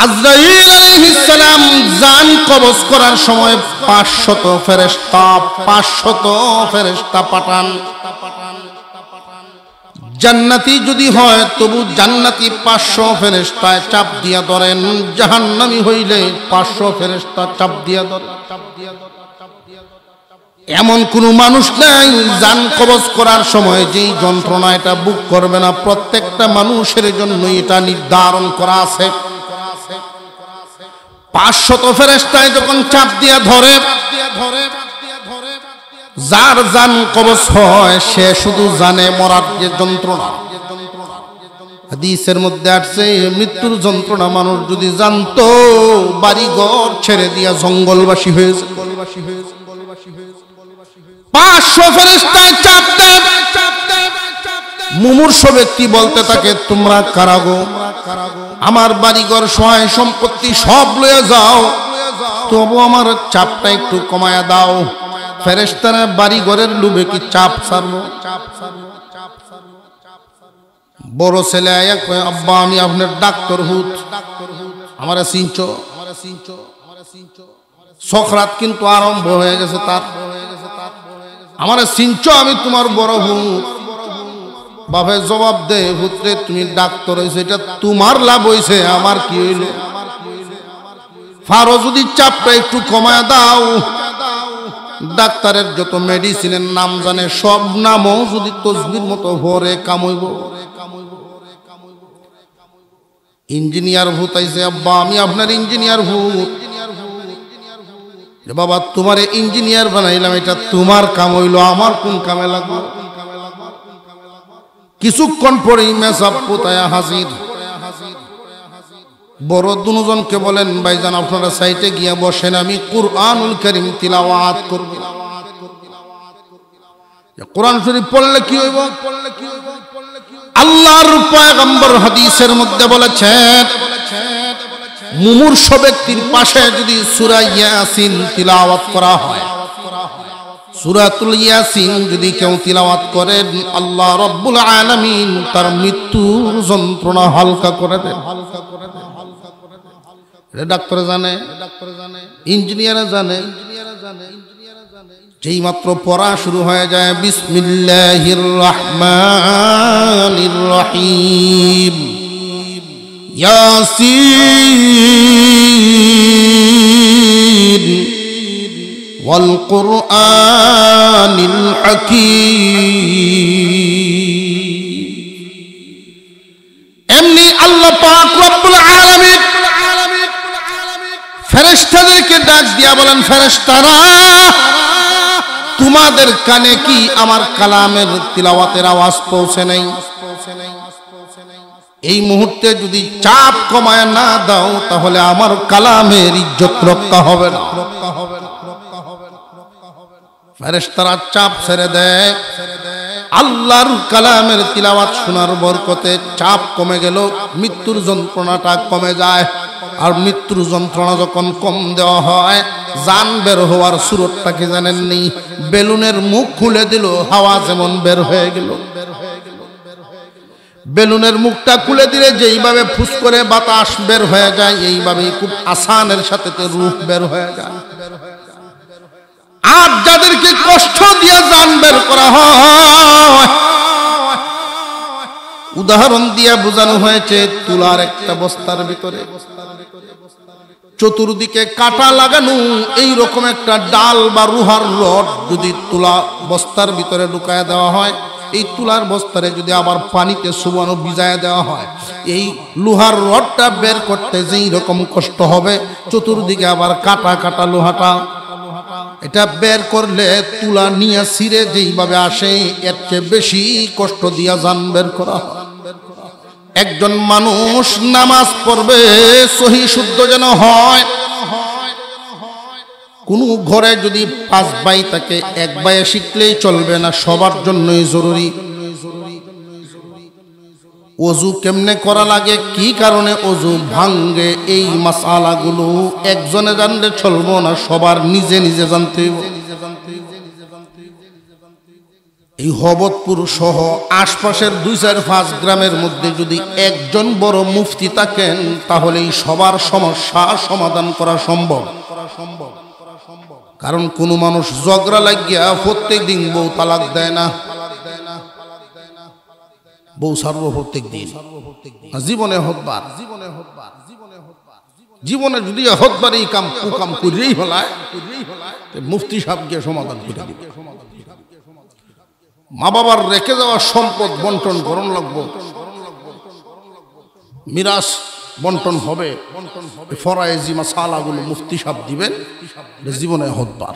আজরাইল আলাইহিস সালাম জান কবজ করার সময় 500 ফেরেশতা পাঠান। জান্নাতি যদি হয় তবু জান্নাতি 500 ফেরেশতায় চাপ দিয়া ধরেন, জাহান্নামী হইলে 500 ফেরেশতা চাপ দিয়া ধরে। এমন কোন মানুষ নাই জান কবজ করার সময় যেই যন্ত্রণা এটা বুক করবে না। প্রত্যেকটা মানুষের জন্য এটা নির্ধারণ করা আছে। 500 ফেরেশতায় যখন চাপ দিয়া ধরে, যার জান কবজ হয় সে শুধু জানে মরার যে যন্ত্রণা। হাদিসের মধ্যে আছে মৃত্যুর যন্ত্রণা মানুষ যদি জানতো বাড়ি ঘর ছেড়ে দিয়া জঙ্গলবাসী হয়ে যেত। 500 ফেরেশতায় চাপ দেয়। মুমূর্ষ ব্যক্তি বলতে থাকে, তোমরা কারা গো? আমার বাড়িঘর সহায় সম্পত্তি সব লয়ে যাও, তবু আমার চাপটা একটু কমায়া দাও। ফেরেশতারা বাড়িঘরের লোভে কি চাপ ছাড়লো? বড় ছেলে আয়া কয়, আব্বা আমি আপনার ডাক্তার হুত, আমারে চিনছো? সখরাত কিন্তু আরম্ভ হয়ে গেছে তার। আমারে চিনছো? আমি তোমার বড় হুত। বাপে জবাব দে, হুতরে তুমি ডাক্তার হয়েছে, এটা তোমার লাভ হয়েছে, আমার কি হইল? ফারো যদি চাপটা একটু কমায় দাও। ডাক্তারের যত মেডিসিনের নাম জানে সব নামও যদি তসবির মতো ভরে কামইব। ইঞ্জিনিয়ার ভূত আইছে, আব্বা আমি আপনার ইঞ্জিনিয়ার ভূত। বাবা তোমারে ইঞ্জিনিয়ার বানাইলাম, এটা তোমার কাম হইল, আমার কোন কামে লাগলো? কিছুক্ষণ পরেই মেসাব পোতায়া হাজির। বড় দুজনকে বলেন, ভাইজান আপনারা সাইটে গিয়া বসেন, আমি কুরআনুল কারীম তিলাওয়াত করব। কোরআন শরীফ পড়লে কি হইব? আল্লাহর পয়গম্বর হাদিসের মধ্যে বলেছেন, মুমূর্ষ ব্যক্তির পাশে যদি সূরা ইয়াসিন তিলাওয়াত করা হয়, সূরাতুল ইয়াসিন যদি কেউ তিলাওয়াত করেন, আল্লাহ রাব্বুল আলামিন তার মৃত্যুর যন্ত্রণা হালকা করে দেন। এটা ডাক্তার জানে, ইঞ্জিনিয়ার জানে। যেই মাত্র পড়া শুরু হয়ে যায়, বিসমিল্লাহির রহমানির রহিম, ইয়াসিন ওয়াল কুরআনিল হাকীম। এমনি আল্লাহ পাক রব্বুল আলামিন ফেরেশতাদেরকে ডাক দিয়া বলেন, ফেরেশতারা তোমাদের কানে কি আমার কালামের তিলাওয়াতের আওয়াজ পৌঁছে নাই? এই মুহূর্তে যদি চাপ কমায় না দাও তাহলে আমার কালামের ইজ্জত রক্ষা হবে না। ফেরেশতারা চাপ ছেড়ে দেয়। আল্লাহর কালামের তিলাওয়াত শোনার বরকতে চাপ কমে গেল, মৃত্যুর যন্ত্রণাটা কমে যায়। আর মৃত্যুর যন্ত্রণা যখন কম দেওয়া হয়, জান বের হওয়ার সুরতটা কি জানেননি? বেলুনের মুখ খুলে দিল, হাওয়া যেমন বের হয়ে গেল। বেলুনের মুখটা খুলে দিলে যেইভাবে ফুস করে বাতাস বের হয়ে যায়, এইভাবেই খুব আসানের সাথে রূহ বের হয়ে যায়। আর যাদেরকে কষ্ট দিয়ে জান বের করা হয়, উদাহরণ দিয়ে বোঝানো হয়েছে তুলার একটা বস্তার ভিতরে চতুর্দিকে কাটা লাগানো এই রকম একটা ডাল বা রুহার রড যদি তুলা বস্তার ভিতরে ঢুকায় দেওয়া হয়, এই তুলার বস্তারে যদি আবার পানিতে চুবানো ভিজায় দেওয়া হয়, এই লোহার রডটা বের করতে যেই রকম কষ্ট হবে, চতুর্দিকে আবার কাটা কাটা লোহাটা, এটা বের করলে তুলা নিয়ে ছিঁড়ে যেইভাবে আসে এর চেয়ে বেশি কষ্ট দিয়া জান বের করা হয়। একজন মানুষ নামাজ পড়বে সহি শুদ্ধ যেন হয়। কোন ঘরে যদি 5 ভাই থাকে, 1 ভাইয়ে শিখলেই চলবে না, সবার জন্যই জরুরি। ওযু কেমনে করা লাগে, কি কারণে ওযু ভাঙ্গে, এই মাসালাগুলো একজনে জানলে চলবো না, সবার নিজে নিজে জানতে হবে। এই হবতপুর সহ আশপাশের 2-4-5 গ্রামের মধ্যে যদি একজন বড় মুফতি থাকেন তাহলে এই সবার সমস্যা সমাধান করা সম্ভব। কারণ কোন মানুষ ঝগড়া লাগিয়া প্রত্যেক দিন বউ তালাক দেয় না, বউ সারব প্রত্যেক দিন, জীবনে হতবার, জীবনে যদি হতবার এই কাম কুকাম করেই হলায় মুফতি সাহেব গিয়ে সমাধান করে দিবে। মা বাবার রেখে যাওয়া সম্পদ বন্টন করণ লাগবো, মিরাস বন্টন হবে, ফরায়েজি মাসালাগুলো মুফতি সাহেব দিবেন, জীবনে হতবার।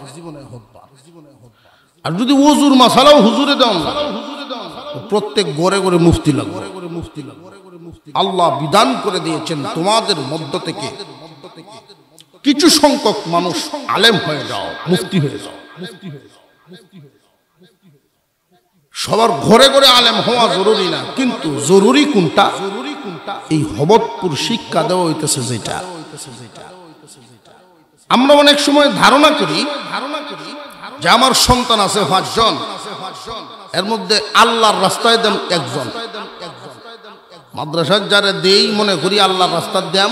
আর যদি ওজুর মাসালাও হুজুরে দেন, প্রত্যেক ঘরে ঘরে মুফতি লাগবে। আল্লাহ বিধান করে দিয়েছেন তোমাদের মধ্য থেকে কিছু সংখ্যক মানুষ আলেম হয়ে যাও, মুফতি হয়ে যাও। সবার ঘরে ঘরে আলেম হওয়া জরুরি না, কিন্তু জরুরি কোনটা? এই হবতপুর শিক্ষা দেওয়া হইতেছে যেটা আমরা অনেক সময় ধারণা করি যে আমার সন্তান আছে 5 জন, এর মধ্যে আল্লাহর রাস্তায় দেন 1 জন, মাদ্রাসার যারা দেই মনে করি আল্লাহর রাস্তার দেম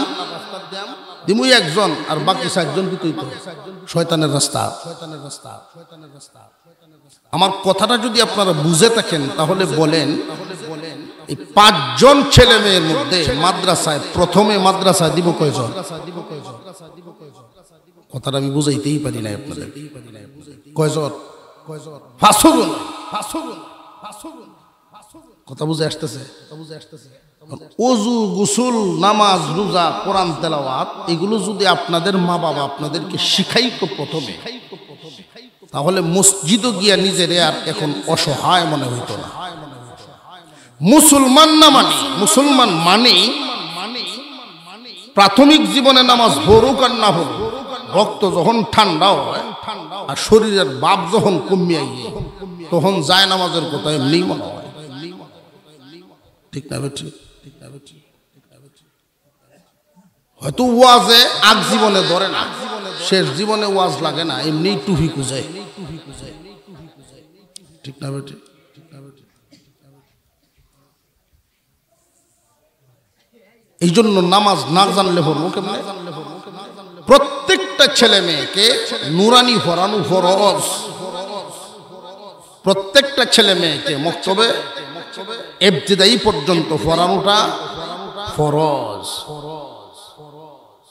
দিমুই 1 জন, আর বাকি 4 জন দিতেই তো শয়তানের রাস্তা। আমার কথাটা যদি আপনারা বুঝে থাকেন তাহলে বলেন, এই 5 জন ছেলে মেয়ের মধ্যে মাদ্রাসায় প্রথমে মাদ্রাসায় দিব কয়জন? কথাটা আমি বুঝাইতেই পারি না আপনাদের। কয়জন? 500 জন। কথা বুঝে আসতেছে? ওযু, গোসল, নামাজ, রোজা, কোরআন তেলাওয়াত এগুলো যদি আপনাদের মা বাবা আপনাদেরকে শিখাইতো প্রথমে, তাহলে মসজিদও গিয়া নিজের আর এখন অসহায় মনে হইতো না। মুসলমান না মানে, মুসলমান মানে প্রাথমিক জীবনে নামাজ পড়ুক আর না পড়ুক, রক্ত যখন ঠান্ডা হয় আর শরীরের বাপ যখন কমিয়ে তখন যায় নামাজের কথা এমনি মনে হয়। ঠিক না বেঠি? হয়তো ওয়াজে আগ জীবনে ধরে না, শেষ জীবনে ওয়াজ লাগে না, এমনি টুপি খুঁজে। ঠিক না বেঠি? এই জন্য নামাজ না জানলে পড়বো কেমনে? প্রত্যেকটা ছেলে মেয়েকে নুরানি পড়ানো ফরজ। প্রত্যেকটা ছেলে মেয়েকে মক্তবে ইবতিদায়ী পর্যন্ত পড়ানোটা ফরজ।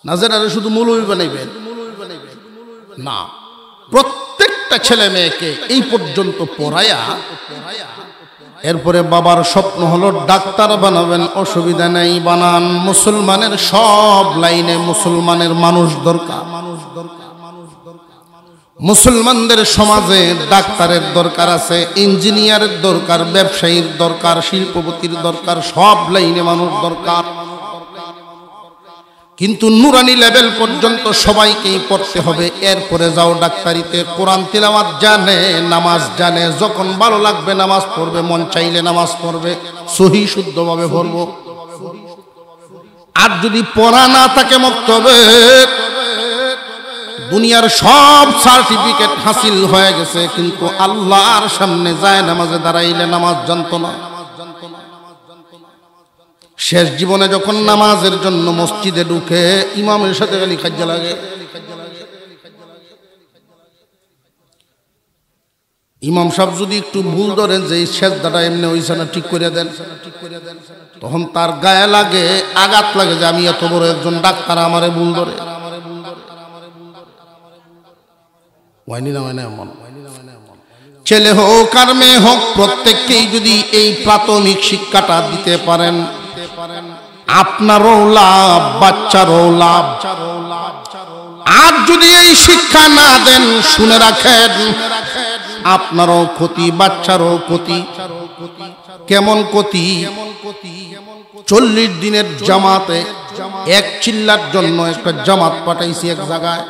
নাজেরারে শুধু মৌলবী বানাইবেন না, প্রত্যেকটা ছেলে মেয়েকে এই পর্যন্ত পড়ায়া এরপরে বাবার স্বপ্ন হলো ডাক্তার বানাবেন, অসুবিধা নেই, বানান। মুসলমানের সব লাইনে মুসলমানের মানুষ দরকার। মুসলমানদের সমাজে ডাক্তারের দরকার আছে, ইঞ্জিনিয়ারের দরকার, ব্যবসায়ীর দরকার, শিল্পপতির দরকার, সব লাইনে মানুষ দরকার। কিন্তু নুরানি লেভেল পর্যন্ত সবাইকেই পড়তে হবে। এরপরে যাও ডাক্তারিতে, কোরআন তিলাওয়াত জানে, নামাজ জানে, যখন ভালো লাগবে নামাজ পড়বে, মন চাইলে নামাজ পড়বে, সহি শুদ্ধভাবে পড়ব। আর যদি পড়া না থাকে মক্তবে, দুনিয়ার সব সার্টিফিকেট হাসিল হয়ে গেছে, কিন্তু আল্লাহর সামনে যায় নামাজে দাঁড়াইলে নামাজ জানতো না। শেষ জীবনে যখন নামাজের জন্য মসজিদে ঢুকে ইমামের সাথে খালি খাজ্জা লাগে। ইমাম সাহেব যদি একটু ভুল ধরেন যে সেজদাটা এমনি হইছে না, ঠিক করে দেন, তখন তার গায়ে লাগে, আঘাত লাগে যে আমি এত বড় একজন ডাক্তার, আমারে ভুল ধরে। ছেলে হোক আর মেয়ে হোক, প্রত্যেককেই যদি এই প্রাথমিক শিক্ষাটা দিতে পারেন, আপনারও লাভ, বাচ্চারও লাভ। আর যদি এই শিক্ষা না দেন, শুনে রাখেন, আপনারও ক্ষতি, বাচ্চারও ক্ষতি। কেমন ক্ষতি? 40 দিনের জামাতে এক চিল্লার জন্য একটা জামাত পাঠাইছি এক জায়গায়।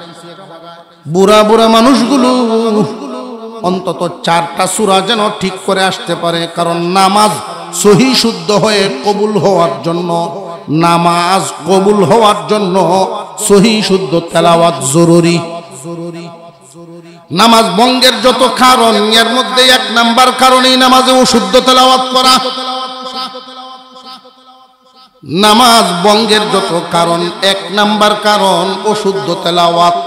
বুড়া বুড়া মানুষগুলো অন্তত 4টা সূরা যেন ঠিক করে আসতে পারে, কারণ নামাজ সহি শুদ্ধ হয়ে কবুল হওয়ার জন্য, নামাজ কবুল হওয়ার জন্য সহি শুদ্ধ তেলাওয়াত জরুরি। নামাজ ভঙ্গের যত কারণ এর মধ্যে এক নাম্বার কারণেই নামাজে অশুদ্ধ তেলাওয়াত করা। নামাজ ভঙ্গের যত কারণ এক নাম্বার কারণ অশুদ্ধ তেলাওয়াত।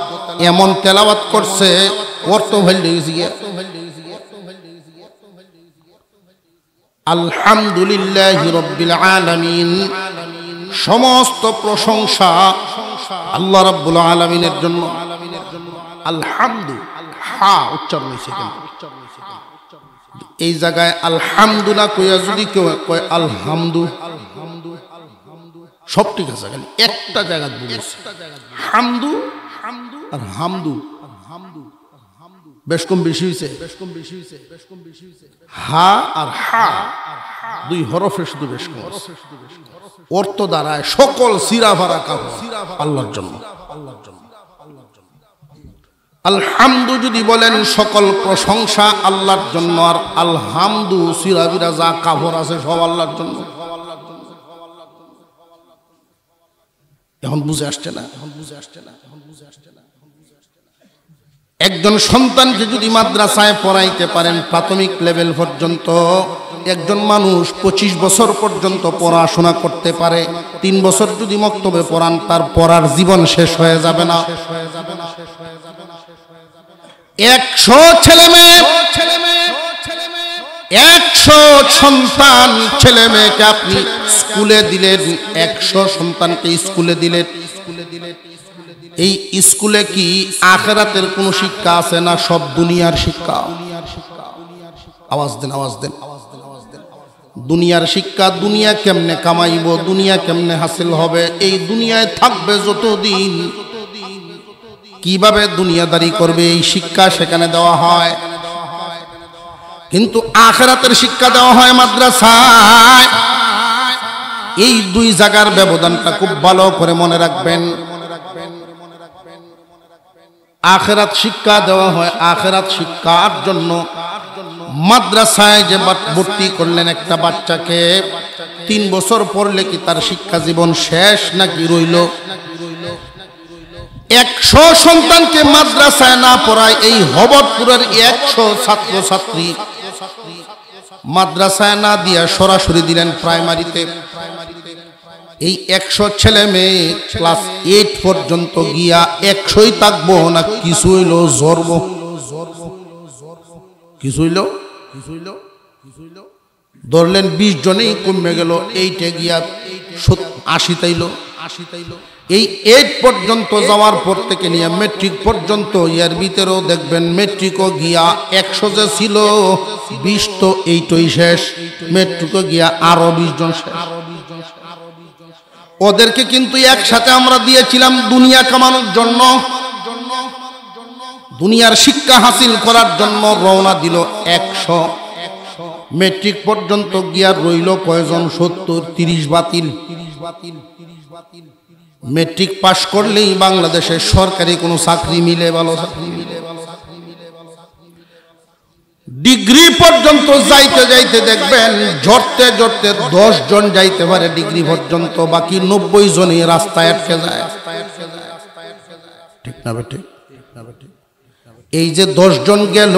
এমন তেলাওয়াত করছে অর্থ ভুলে গিয়ে আলহামদুলিল্লাহি রাব্বিল আলামিন, সমস্ত প্রশংসা আল্লাহ রাব্বুল আলামিনের জন্য। আলহামদু হা উচ্চারণ হয়েছে, এই জায়গায় আলহামদুলিল্লাহ কইয়া যদি কেউ কয় আলহামদু, সব ঠিক আছে, খালি একটা জায়গা বলেছে হামদু আর হামদু, বেশ কম বেশি হয়েছে। হা আর হা দুই হরফে শুধু বেশ কম, অর্থ দ্বারায় সকল সিরাভারা কাবু আল্লাহর জন্য। আলহামদু যদি বলেন সকল প্রশংসা আল্লাহর জন্য, আর আলহামদু সিরাবিরা যা কাভর আছে সব আল্লাহর জন্য। এখন বুঝে আসছে না? একজন সন্তানকে যদি মাদ্রাসায় পড়াইতে পারেন প্রাথমিক লেভেল পর্যন্ত, একজন মানুষ 25 বছর পর্যন্ত পড়াশোনা করতে পারে। 3 বছর যদি মক্তবে পড়ান তার পড়ার জীবন শেষ হয়ে যাবে না। 100 ছেলে মেয়ে, 100 সন্তান ছেলে মেয়েকে আপনি স্কুলে দিলেন, 100 সন্তানকে স্কুলে দিলেন। এই স্কুলে কি আখিরাতের কোন শিক্ষা আছে না সব দুনিয়ার শিক্ষা? আওয়াজ দেন, আওয়াজ দেন। দুনিয়ার শিক্ষা, দুনিয়া কেমনে কামাইব, দুনিয়া কেমনে হাসিল হবে, এই দুনিয়ায় থাকবে যতদিন কিভাবে দুনিয়াদারি করবে এই শিক্ষা সেখানে দেওয়া হয়। কিন্তু আখিরাতের শিক্ষা দেওয়া হয় মাদ্রাসায়। এই দুই জায়গার ব্যবধানটা খুব ভালো করে মনে রাখবেন। আখিরাত শিক্ষা দেওয়া হয় আখিরাত শিক্ষার জন্য। মাদ্রাসায় যে ভর্তি করলেন একটা বাচ্চাকে, 3 বছর পড়লে কি তার শিক্ষা জীবন শেষ নাকি রইল? 100 সন্তানকে মাদ্রাসায় না পড়ায় এই হবরপুরের 100 ছাত্র ছাত্রী মাদ্রাসায় না দিয়া সরাসরি দিলেন প্রাইমারিতে। এই 100 ছেলে মেয়ে ক্লাস 8 পর্যন্ত গিয়া 100ই থাকবো না কিছু হইল জর্ব, কিছু হইল ধরলেন 20 জনেই কমে গেল, 8-এ গিয়া 80 তাইল। এই 8 পর্যন্ত যাওয়ার পর থেকে নিয়ে মেট্রিক পর্যন্ত, এর ভিতরেও দেখবেন মেট্রিকও গিয়া 100 যে ছিল 20 তো 8ই শেষ, মেট্রিকও গিয়া আরো 20 জন শেষ। ওদেরকে কিন্তু একসাথে আমরা দিয়েছিলাম দুনিয়া কামানোর জন্য, দুনিয়ার শিক্ষা হাসিল করার জন্য রওনা দিল 100। মেট্রিক পর্যন্ত গিয়া রইল কয়জন? 70, 30 বাতিল। মেট্রিক পাশ করলেই বাংলাদেশে সরকারি কোনো চাকরি মিলে, ভালো চাকরি মিলে। ডিগ্রি পর্যন্ত যাইতে যাইতে দেখবেন জড়তে জড়তে 10 জন যাইতে পারে ডিগ্রি পর্যন্ত, বাকি 90 জনই রাস্তায় আটকে যায়। ঠিক না বেটে? এই যে 10 জন গেল,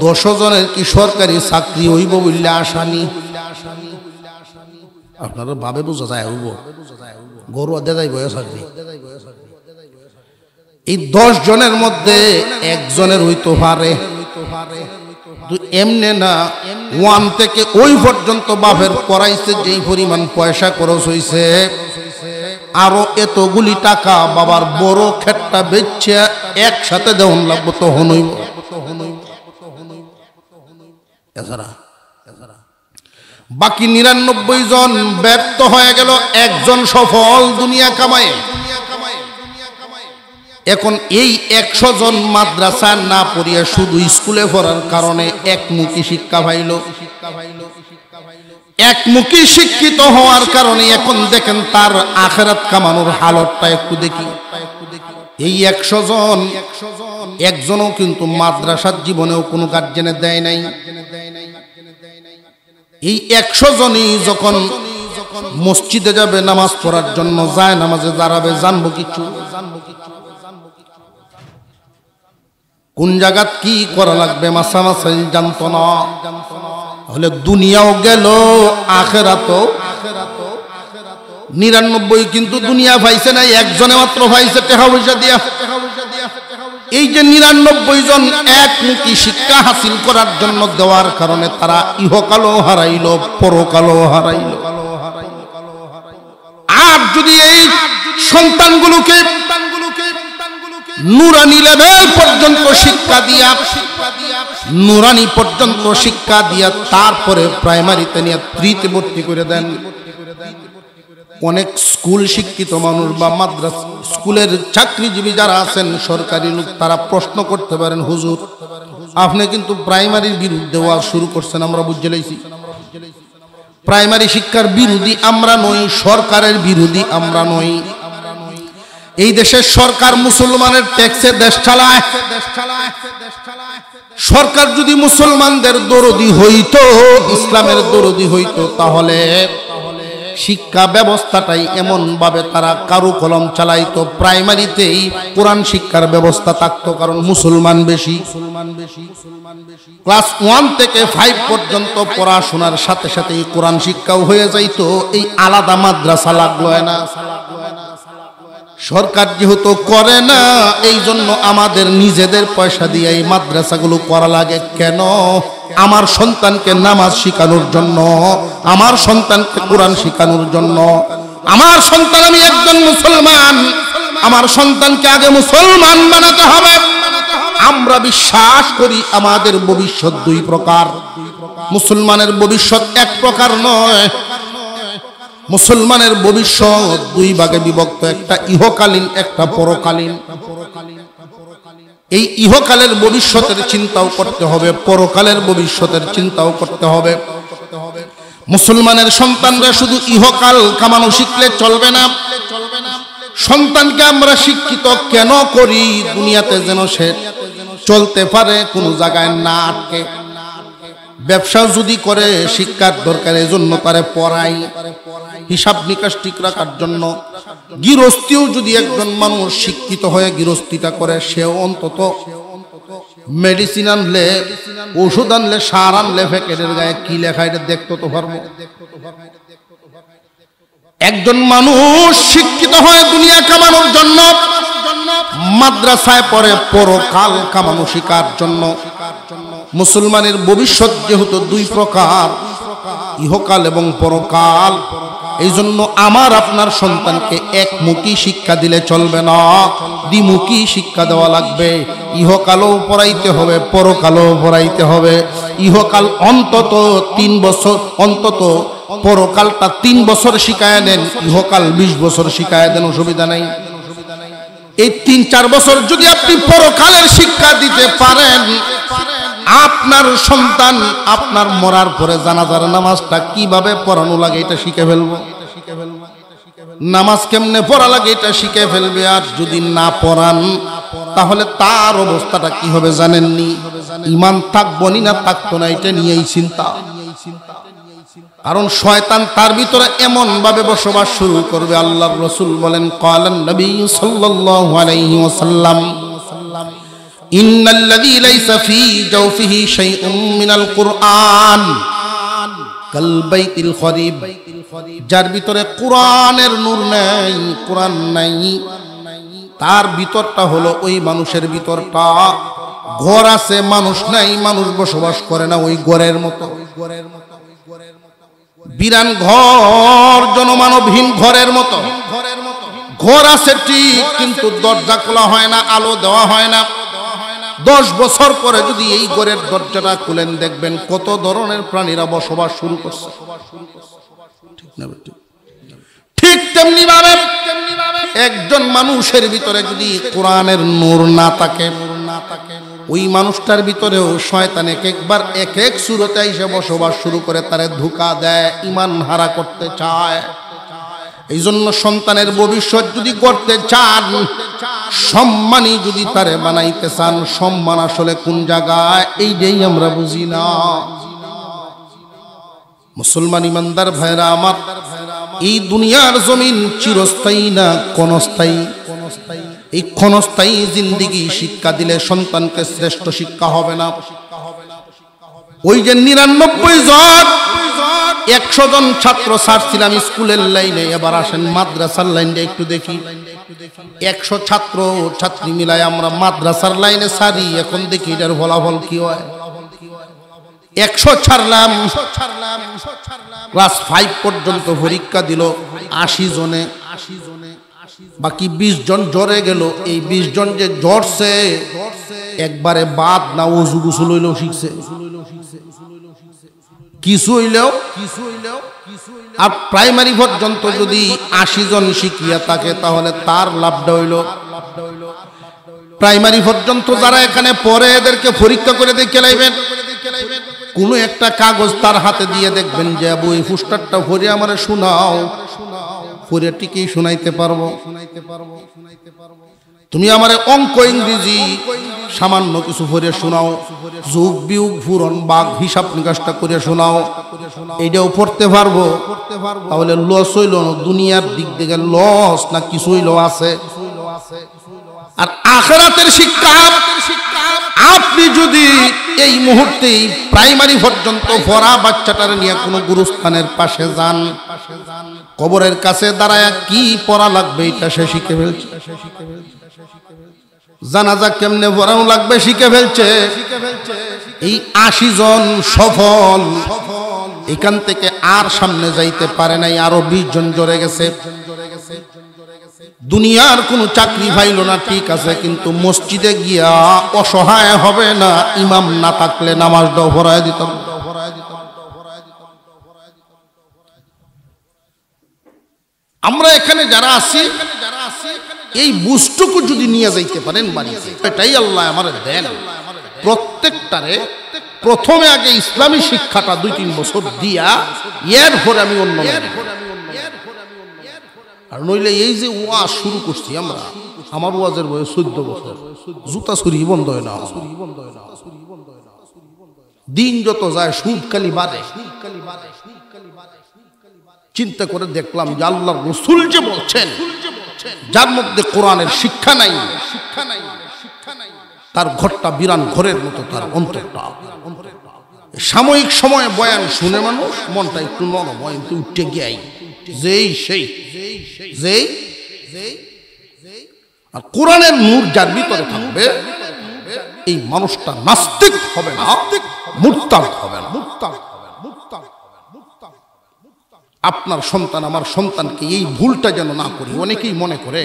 10 জনের কি সরকারি চাকরি হইব বললে আসানি? আপনারা ভাবে বোঝা যায় হইব, গরু আদে যাইব চাকরি। এই 10 জনের মধ্যে একজনের হইতে পারে, এমনে না 1 থেকে ওই পর্যন্ত বাপের পড়াইছে, যেই পরিমাণ পয়সা খরচ হইছে, আরো এতগুলি টাকা বাবার বড় ক্ষেতটা বেচছে একসাথে দেওয়ান লাগবো, তখন হইব। এছাড়া বাকি 99 জন ব্যর্থ হয়ে গেল, একজন সফল দুনিয়া কামায়। এখন এই 100 জন মাদ্রাসা না পড়িয়া শুধু স্কুলে পড়ার কারণে একমুখী শিক্ষা পাইল। একমুখী শিক্ষিত হওয়ার কারণে এখন দেখেন তার আখিরাত কামানোর হালতটা একটু দেখি। এই 100 জন একজনও কিন্তু মাদ্রাসার জীবনেও কোনো গার্জেনে দেয় নাই। এই 100 জনই যখন মসজিদে যাবে নামাজ পড়ার জন্য, যায় নামাজে দাঁড়াবে, জানবো কিছু? কোন জায়গাত কি করা লাগবে মাসামাসাইল জানতো না। তাহলে দুনিয়াও গেল আখিরাতও 99 কিন্তু দুনিয়া পাইছে না, একজনে মাত্র পাইছে টাকা পয়সা দিয়া। এই যে 99 জন একমুখী শিক্ষা হাসিল করার জন্য দেওয়ার কারণে তারা ইহকালও হারাইল, পরকালও হারাইল। আর যদি এই সন্তানগুলোকে নুরানি লেভেল পর্যন্ত শিক্ষা দিয়া, নুরানি পর্যন্ত শিক্ষা দিয়া তারপরে প্রাইমারিতে নিয়ে তৃতীয় ভর্তি করে দেন, অনেক স্কুল শিক্ষিত মানুষ বা মাদ্রাসা স্কুলের চাকরিজীবী যারা আছেন সরকারি লোক, তারা প্রশ্ন করতে পারেন, হুজুর আপনি কিন্তু প্রাইমারির বিরুদ্ধে ওয়াজ শুরু করছেন, আমরা বুঝে লাইছি। প্রাইমারি শিক্ষার বিরোধী আমরা নই, সরকারের বিরোধী আমরা নই। এই দেশের সরকার মুসলমানের ট্যাক্সে দেশ চালায়। সরকার যদি মুসলমানদের দরদি হইতো, ইসলামের দরদি হইতো, তাহলে শিক্ষা ব্যবস্থাটাই এমন ভাবে তারা কারু কলম চালাইতো, প্রাইমারিতেই কোরআন শিক্ষার ব্যবস্থা থাকতো, কারণ মুসলমান বেশি। ক্লাস 1 থেকে 5 পর্যন্ত পড়াশোনার সাথে সাথে কোরআন শিক্ষাও হয়ে যাইতো, এই আলাদা মাদ্রাসা লাগলো না। সরকার যেহেতু করে না, এই জন্য আমাদের নিজেদের পয়সা দিয়ে এই মাদ্রাসাগুলো করা লাগে। কেন? আমার সন্তানকে নামাজ শিখানোর জন্য, আমার সন্তানকে কোরআন শিখানোর জন্য। আমার সন্তান, আমি একজন মুসলমান, আমার সন্তানকে আগে মুসলমান বানাতে হবে। আমরা বিশ্বাস করি আমাদের ভবিষ্যৎ 2 প্রকার, মুসলমানের ভবিষ্যৎ 1 প্রকার নয়। মুসলমানের ভবিষ্যৎ 2 ভাগে বিভক্ত, একটা ইহকালীন, একটা পরকালীন। এই ইহকালের ভবিষ্যতের চিন্তাও করতে হবে, পরকালের ভবিষ্যতের চিন্তাও করতে হবে। মুসলমানের সন্তানরা শুধু ইহকাল কামানো শিখলে চলবে না। সন্তানকে আমরা শিক্ষিত কেন করি? দুনিয়াতে যেন সে চলতে পারে, কোনো জায়গায় না আটকে। ব্যবসা যদি করে শিক্ষার দরকার, এজন্য তারে পড়াই, হিসাব নিকাশ ঠিক রাখার জন্য। গৃহস্থীও যদি একজন মানুষ শিক্ষিত হয়ে গৃহস্থিটা করে, সেও অন্তত মেডিসিন আনলে, ওষুধ আনলে, সার আনলে প্যাকেটের গায়ে কি লেখা এটা দেখতে তো পারবো। একজন মানুষ শিক্ষিত হয় দুনিয়া কামানোর জন্য, মাদ্রাসায় পড়ে পরকাল কামানো শিকার জন্য। মুসলমানের ভবিষ্যৎ যেহেতু 2 প্রকার, ইহকাল এবং পরকাল, এই জন্য আমার আপনার সন্তানকে একমুখী শিক্ষা দিলে চলবে না, দ্বিমুখী শিক্ষা দেওয়া লাগবে। ইহকালও পড়াইতে হবে, পরকালও পড়াইতে হবে। ইহকাল অন্তত 3 বছর, অন্তত পরকালটা 3 বছর শিখায় দেন, ইহকাল 20 বছর শিখায় দেন, অসুবিধা নাই। এই 3-4 বছর যদি আপনি পরকালের শিক্ষা দিতে পারেন, আপনার সন্তান আপনার মরার পরে জানাজার নামাজটা কিভাবে পড়ানো লাগে এটা শিখে ফেলবো, নামাজ কেমনে পড়া লাগে এটা শিখে ফেলবে। আর যদি না পড়ান, তাহলে তার অবস্থাটা কি হবে জানেননি? ঈমান থাকবো না থাকতো না, এটা নিয়েই চিন্তা। কারণ শয়তান তার ভিতরে এমন ভাবে বসবাস শুরু করবে। আল্লাহর রাসূল বলেন, ক্বালান নবী সাল্লাল্লাহু আলাইহি ওয়াসাল্লাম, ইন্নাল্লাযী লাইসা ফী জাওফিহি শাইউম মিনাল কুরআন কাল বাইতিল খরিব, যার ভিতরে কোরআনের নূর নাই, কোরআন নাই, তার ভিতরটা হলো ওই মানুষের ভিতরটা, ঘর আছে মানুষ নাই, মানুষ বসবাস করে না, ওই ঘরের মতো। বিরান ঘর, জনমানবহীন ঘরের মতো। ঘর আছে ঠিক, কিন্তু দরজা খোলা হয় না, আলো দেওয়া হয় না। 10 বছর পরে যদি এই ঘরের দরজাটা খুলেন, দেখবেন কত ধরনের প্রাণীরা বসবাস শুরু করছে। ঠিক তেমনি ভাবে একজন মানুষের ভিতরে যদি কোরআনের নূর না থাকে, ওই মানুষটার ভিতরেও শয়তান একবার এক এক সুরতে এসে বসবাস শুরু করে, তারে ধোঁকা দেয়, ঈমান হারা করতে চায়। এই জন্য সন্তানের ভবিষ্যৎ যদি করতে চান, সম্মানী যদি তারে বানাইতে চান, সম্মান আসলে কোন জায়গায় এইটাই আমরা বুঝি না। মুসলমান ইমানদার ভাইরা আমার, এই দুনিয়ার জমিন চিরস্থায়ী না ক্ষণস্থায়ী। এই ক্ষণস্থায়ী জিন্দেগি শিক্ষা দিলে সন্তানকে শ্রেষ্ঠ শিক্ষা হবে না। ওই যে 99 জন 100 জন ছাত্র ছাড়ছিলাম স্কুলের লাইনে, এবার আসেন মাদ্রাসার লাইনে একটু দেখি। 100 ছাত্র ছাত্রী মিলাই আমরা মাদ্রাসার লাইনে ছাড়ি, এখন দেখি এটার ফলাফল কি হয়। 100 ছাড়লাম, ক্লাস 5 পর্যন্ত পরীক্ষা দিল 80 জনে, বাকি 20 জন জ্বরে গেল। এই 20 জন যে জ্বরছে একবারে বাদ না ওযু গোসল হইলেও শিখছে, কিছু হইলেও। আর প্রাইমারি পর্যন্ত যদি 80 জন শিখিয়া থাকে তাহলে তার লাভটা হইল। প্রাইমারি পর্যন্ত যারা এখানে পড়ে এদেরকে পরীক্ষা করে দেখে লাইবেন, কোনো একটা কাগজ তার হাতে দিয়ে দেখবেন যে বই পুস্টারটা পড়ে আমারে শোনাও, পড়ে ঠিকই শোনাইতে পারবো। তুমি আমারে অঙ্ক ইংরেজি সামান্য কিছু পড়ে শোনাও, যোগ বিয়োগ পূরণ ভাগ হিসাব নিকাশটা করে শোনাও, এইটাও পড়তে পারবো। তাহলে লস হইল না, দুনিয়ার দিক থেকে লস না কিছু হইল আছে। আর আখিরাতের শিক্ষা আপনি যদি এই মুহূর্তে প্রাইমারি পর্যন্ত পড়া বাচ্চাটার নিয়ে কোনো গুরুস্থানের পাশে যান, কবরের কাছে দাঁড়ায় কি পড়া লাগবে এটা সে শিখে ফেলছে, জানাজা কেমনে পড়ানো লাগবে শিখে ফেলছে। এই 80 জন সফল, এখান থেকে আর সামনে যাইতে পারে নাই, আরো 20 জন জড়ে গেছে। দুনিয়ার কোনো চাকরি পাইল না ঠিক আছে, কিন্তু মসজিদে গিয়া অসহায় হবে না, ইমাম না থাকলে নামাজটাও পড়ায় দিতাম। আমরা এখানে যারা আছি এই বুঝটুকু যদি নিয়ে যাইতে পারেন বাড়িতে, এটাই আল্লাহ আমার দেন। প্রত্যেকটারে প্রথমে আগে ইসলামী শিক্ষাটা 2-3 বছর দিয়া এরপরে আমি অন্য, আর নইলে এই যে ওয়াজ শুরু করছি আমরা, আমার ওয়াজের বয়স 14 বছর, জুতা ছুরি বন্ধ হয় না। দিন যত যায় সুদ খালি বাড়ে। চিন্তা করে দেখলাম যে আল্লাহর রাসূল যে বলছেন, যার মধ্যে কোরআনের শিক্ষা নাই, তার ঘরটা বিরান ঘরের মতো, তার অন্তরটা। সাময়িক সময়ে বয়ান শুনে মানুষ মনটা একটু নরম হয়, কিন্তু উঠে গিয়াই যেই সেই যেই, আর কোরআনের নূর যার ভিতরে থাকবে এই মানুষটা নাস্তিক হবে না, মুরতাদ হবে না। আপনার সন্তান আমার সন্তানকে এই ভুলটা যেন না করি। অনেকেই মনে করে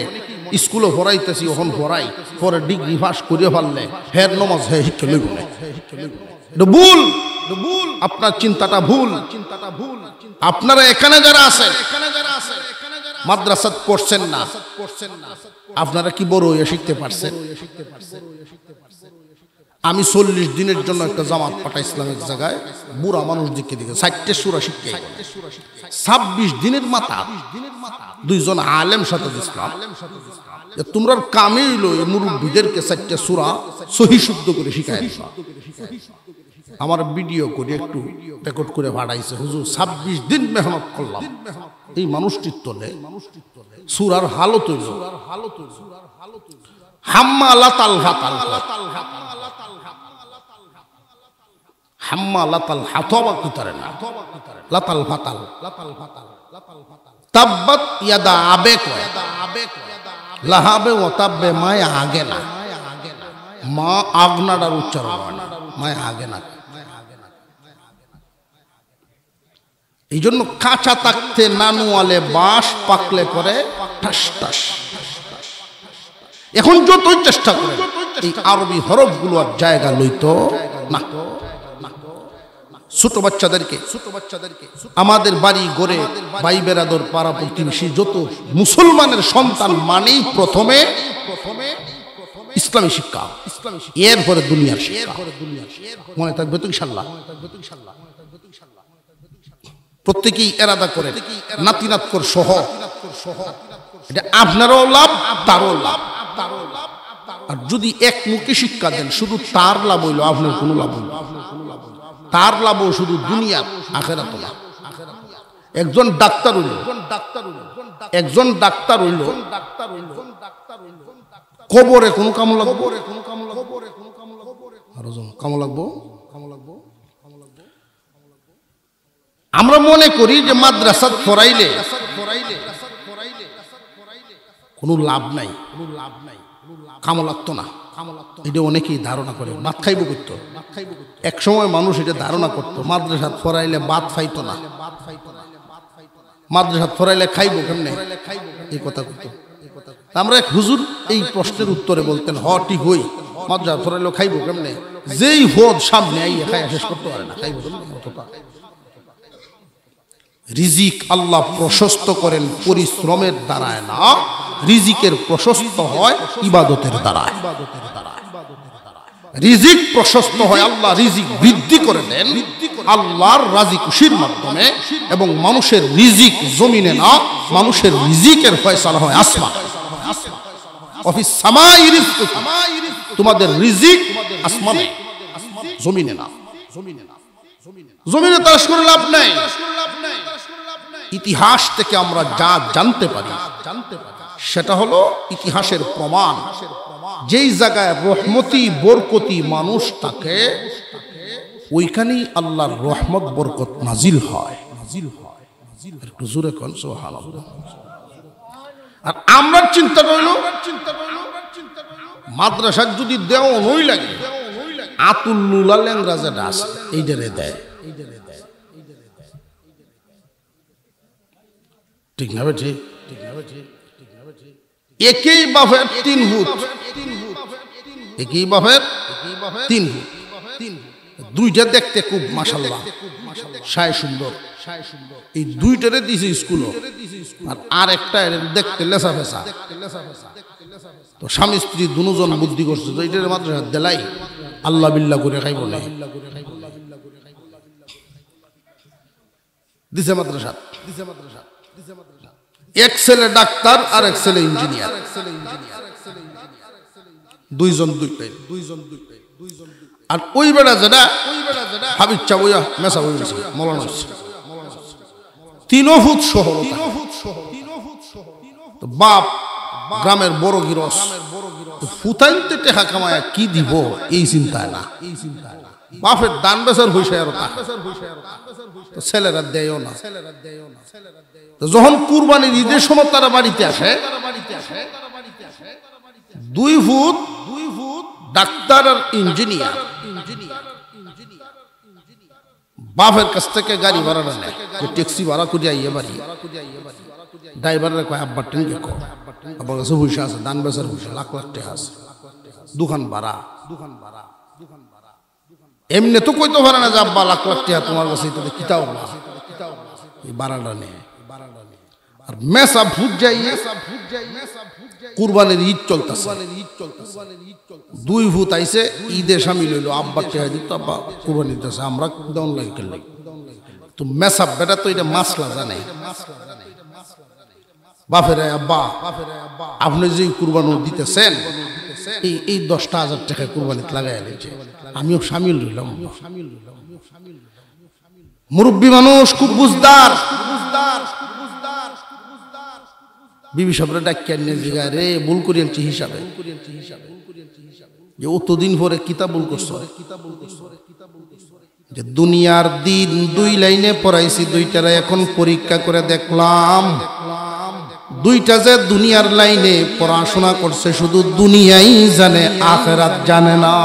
স্কুলে পড়াইতেছি, ওখান পড়াই, পরে ডিগ্রি পাস করে পারলে হের নমাজ হে শিক্ষা লইব না। ভুল, আপনার চিন্তাটা ভুল। আপনারা এখানে যারা আছেন মাদ্রাসাত পড়ছেন না, আপনারা কি বড় হয়ে শিখতে পারছেন? আমি 40 দিনের জন্য একটা জামাত পাঠাইছিলাম এক জায়গায়, বুড়া মানুষ দিকে 4টে সূরা শিখতে, 26 দিনের মাথা 2 জন আলেম সাথে ইসলাম। তোমরা কামে হইলো মুরব্বীদেরকে 4টে সূরা সহি শুদ্ধ করে শিখাই দিবা। আমার ভিডিও করে একটু রেকর্ড করে পাঠাইছে, হুজুর 26 দিন মেহনত করলাম এই মানুষটির তলে। সূরার হালত হইল হাম্মালাতাল হাতাল, হাম্মালাতাল হাতাবা কুতারে না, লাতাল ফাতাল, তাব্বাত ইয়াদা আবে কয়, লাহাবে ও তাব্বে, মায় আগে না, মা আগনাটার উচ্চারণ হয় না, মায় আগে না। এই জন্য কাঁচা থাকতে নানুয়ালে বাঁশ, পাকলে করে ঠাস ঠাস। এখন যতই চেষ্টা করে এই আরবি হরফগুলো আর জায়গা লইতো না। ছোট বাচ্চাদেরকে আমাদের বাড়ি গড়ে ভাই বেরাদর পাড়া প্রতিবেশী যত মুসলমানের সন্তান মানেই প্রথমে ইসলামী শিক্ষা, এরপরে দুনিয়ার শিক্ষা। মনে থাকবে তো ইনশাআল্লাহ। প্রত্যেকেই এরাদা করে নাতিনাত কর সহ, এটা আপনারও লাভ তারও লাভ। আর যদি এক মুখে শিক্ষা দেন শুধু তার লাভ হইল, আপনার কোনো লাভ হইল। তার লাভ শুধু দুনিয়া, আখিরাত লাভ। একজন ডাক্তার হইল, কবরে কোন কাম লাগবো, কাম লাগবো। আমরা মনে করি যে মাদ্রাসা পড়াইলে কোনো লাভ নাই, কাম লাগতো না, এটা অনেকেই ধারণা করে। ভাত খাইব করতো, এক সময় মানুষ এটা ধারণা করতো মাদ্রাসা পড়াইলে ভাত খাইতো না, মাদ্রাসা পড়াইলে খাইবো কেমনে, এই কথা করতো। আমরা এক হুজুর এই প্রশ্নের উত্তরে বলতেন, হ ঠিক হই, মাদ্রাসা পড়াইলে খাইবো কেমনে, যেই হদ সামনে আইয়ে খাইয়া শেষ করতে পারে না, খাইবো অতটা। রিজিক আল্লাহ প্রশস্ত করেন পরিশ্রমের দ্বারায় না, রিজিকের প্রশস্ত হয় ইবাদতের দ্বারায়। রিজিক প্রশস্ত হয়, আল্লাহ রিজিক বৃদ্ধি করে দেন আল্লাহর রাজি খুশির মাধ্যমে, এবং মানুষের রিজিক জমিনে না, মানুষের রিজিকের ফয়সালা হয় আসমানে। অফিস সামাই রিজকুকুম, তোমাদের রিজিক আসমানে, জমিনে না। জমিনে তালাশ করে লাভ নাই। ইতিহাস থেকে আমরা যা জানতে পারি সেটা হলো ইতিহাসের প্রমাণ। যেই জায়গায় রহমতি বরকতি মানুষ থাকে, ওইখানেই আল্লাহর রহমত বরকত নাজিল হয়। একটু জোরে কোন সুবহানাল্লাহ। আর আমরা চিন্তা করলো মাদ্রাসার যদি দেও নই লাগে, আতুল্লুলা ল্যাংরা যেটা আছে এইটারে দেয়, ঠিক না বেঠি? একই বাপের তিন ভূত, একই বাপের তিন ভূত, দুইটা দেখতে খুব মাশাআল্লাহ সায় সুন্দর, এই দুইটারে দিছে স্কুল, আর একটা দেখতে লেসা ফেসা। তো স্বামী স্ত্রী দুজন বুদ্ধি করছে তো এইটার মাদ্রাসা দেলাই আল্লাহ বিল্লাহ করে খাইব না, দিছে মাদ্রাসা। এক ছেলে ডাক্তার আর এক ছেলে ইঞ্জিনিয়ার, দুইজন দুইটাই। আর ওই বেড়া যেটা হাবিব চাবুয়া মেসা হয়ে গেছে, মৌলানা তিনো ফুট শহর। বাপ গ্রামের বড় গিরস, ফুতাইতে টেকা কামায় কি দিব এই চিন্তায় না, বাপের দান বেচার হইছে আর ছেলেরা দেয়ও না। যখন কুরবানির ঈদের সময় তারা বাড়িতে আসে, দুই ফুট ডাক্তার আর ইঞ্জিনিয়ার বাপের কাছ থেকে গাড়ি ভাড়া নেয়, ট্যাক্সি ভাড়া করে আইয়ে বাড়ি। ড্রাইভারের কয় আব্বার টেনকে কো, আব্বার কাছে পয়সা আছে, দান বেচার পয়সা লাখ লাখ টাকা আছে, দোকান ভাড়া। এমনি তো কইতে পারে না যে আব্বা লাখ লাখ টাকা তোমার কাছে, কিতাও না, এই ভাড়াটা নেয়। আর মেসা ভূত যাইয়ে কুরবানির ঈদ চলতেছে, দুই ভূত আইছে, ঈদে সামিল হইলো, আব্বার টেহা দিত, আব্বা কুরবানি দিতেছে, আমরা দেওয়ান লাগে খেললে। তো মেসা বেটা তো এটা মাসলা জানে, বাপের আব্বা আপনি যে কুরবানি দিতেছেন এই 10,000 টাকা কুরবানিতে লাগাই নিয়েছে, আমিও সামিল রইলাম। মুরব্বী মানুষ খুব বুঝদার, বিবি সাহেবরা ডাকিয়ে নিয়ে জিগায়, রে ভুল করিয়েছি হিসাবে, যে অতদিন পরে কিতাব ভুল করছো, যে দুনিয়ার দিন 2 লাইনে পড়াইছি, 2টারে এখন পরীক্ষা করে দেখলাম, 2টা যে দুনিয়ার লাইনে পড়াশোনা করছে শুধু দুনিয়াই জানে, আখিরাত জানে না।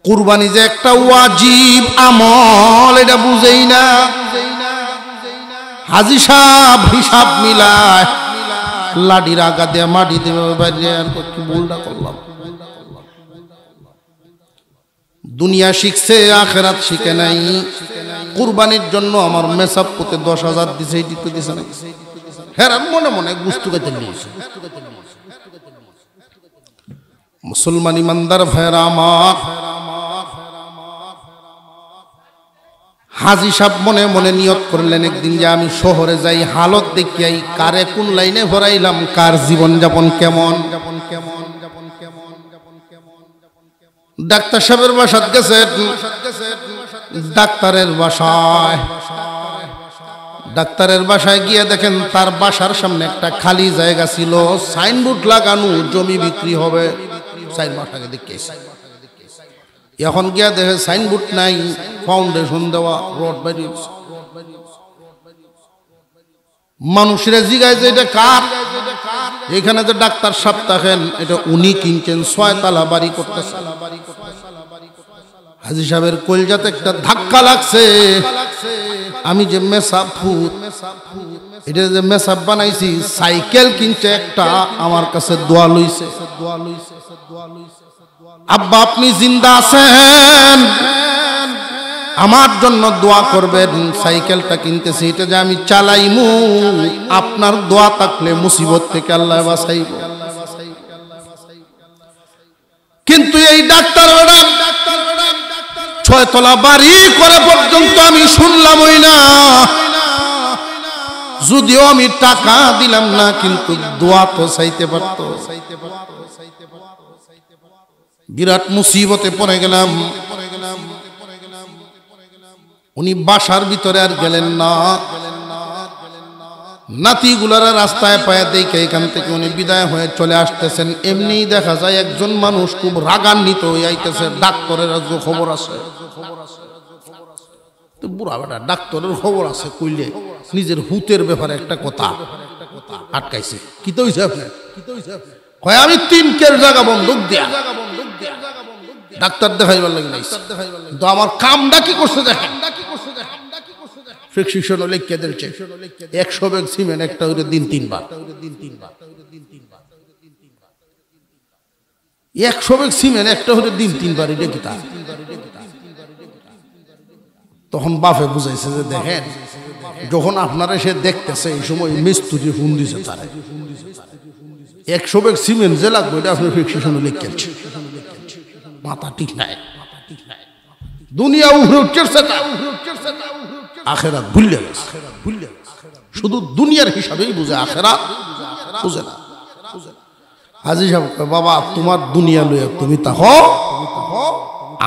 কুরবানি যে একটা ওয়াজিব আমল এটা বুঝেই না। হাজি সাহেব হিসাব মিলায় লাডির আগা দিয়ে মাটি দেবে, কি ভুলটা করলাম। দুনিয়া শিখছে, আখিরাত শিখে নাই। কুরবানির জন্য আমার মেসাব করতে 10,000 দিছে, এই দিতে দিছে না, হেরান মনে মনে গুস্তু খাইতে নিয়েছে। মুসলমান ইমানদার ভাইরা আমার, হাজি সাহেব মনে মনে নিয়ত করলেন একদিন যে আমি শহরে যাই, হালত দেখিয়াই কারে কোন লাইনে ভরাইলাম, কার জীবন যাপন কেমন। ডাক্তার সাহেবের বাসাত গেছে, ডাক্তারের বাসায় ডাক্তারের বাসায় গিয়ে দেখেন তার বাসার সামনে একটা খালি জায়গা ছিল, সাইনবোর্ড লাগানো, জমি বিক্রি হবে। বাসাকে দেখে এখন গিয়া দেখে সাইনবোর্ড নাই, ফাউন্ডেশন দেওয়া, রড বেরিয়ে। মানুষেরা জিগায় যে এটা কার? এখানে যে ডাক্তার সাহেব থাকেন, এটা উনি কিনছেন, 6 তলা বাড়ি করতেছে। হাজী সাহেবের কলজাতে একটা ধাক্কা লাগছে। আমি যে মেসাব ফুট, এটা যে মেসাব বানাইছি, সাইকেল কিনছে একটা, আমার কাছে দোয়া লইছে। আব্বা আপনি জিন্দা আছেন, আমার জন্য দোয়া করবেন, সাইকেলটা কিনতেছি, এটা যে আমি চালাইমু, আপনার দোয়া থাকলে মুসিবত থেকে আল্লাহ বাঁচাইব। কিন্তু এই ডাক্তার 6 তলা বাড়ি করে পর্যন্ত আমি শুনলামই না। যদিও আমি টাকা দিলাম না, কিন্তু দোয়া তো চাইতে পারতো। বিরাট মুসিবতে পড়ে গেলাম। উনি বাসার ভিতরে আর গেলেন না। নাতিগুলারা রাস্তায় পায়ে দেখে এখান থেকে উনি বিদায় হয়ে চলে আসতেছেন। এমনি দেখা যায় একজন মানুষ খুব রাগান্বিত হয়ে আইতেছে, ডাক্তারের আজ খবর আছে। তো বুড়া বেটা ডাক্তারের খবর আছে কইলে নিজের হুতের ব্যাপারে একটা কথা আটকাইছে। কি তো হইছে আপনার? কয় আমি 3 কের জায়গা বন্দুক দিয়া ডাক্তার দেখাইবার লাগে নাই, কিন্তু আমার কামটা কি করছে দেখেন। প্রেসক্রিপশন লিখে দিয়েছে 100 ব্যাগ সিমেন্ট একটা হইলে দিন 3 বার। 100 ব্যাগ সিমেন্ট একটা হইলে দিন 3 বার, এটা কি তা? তখন বাপে বুঝাইছে যে দেখেন, যখন আপনারা সে দেখতেছে এই সময় মিস্ত্রি ফোন দিছে, তারা 100 ব্যাগ সিমেন্ট যে লাগবে এটা আপনি প্রেসক্রিপশনে লিখেছে। মাথা ঠিক নাই, দুনিয়া উঠে উঠছে, আখেরাত ভুলে গেছে। শুধু দুনিয়ার হিসাবেই বুঝে, আখেরাত বুঝে না। হাজী সাহেব বাবা তোমার দুনিয়া লইয়া তুমি তাহো,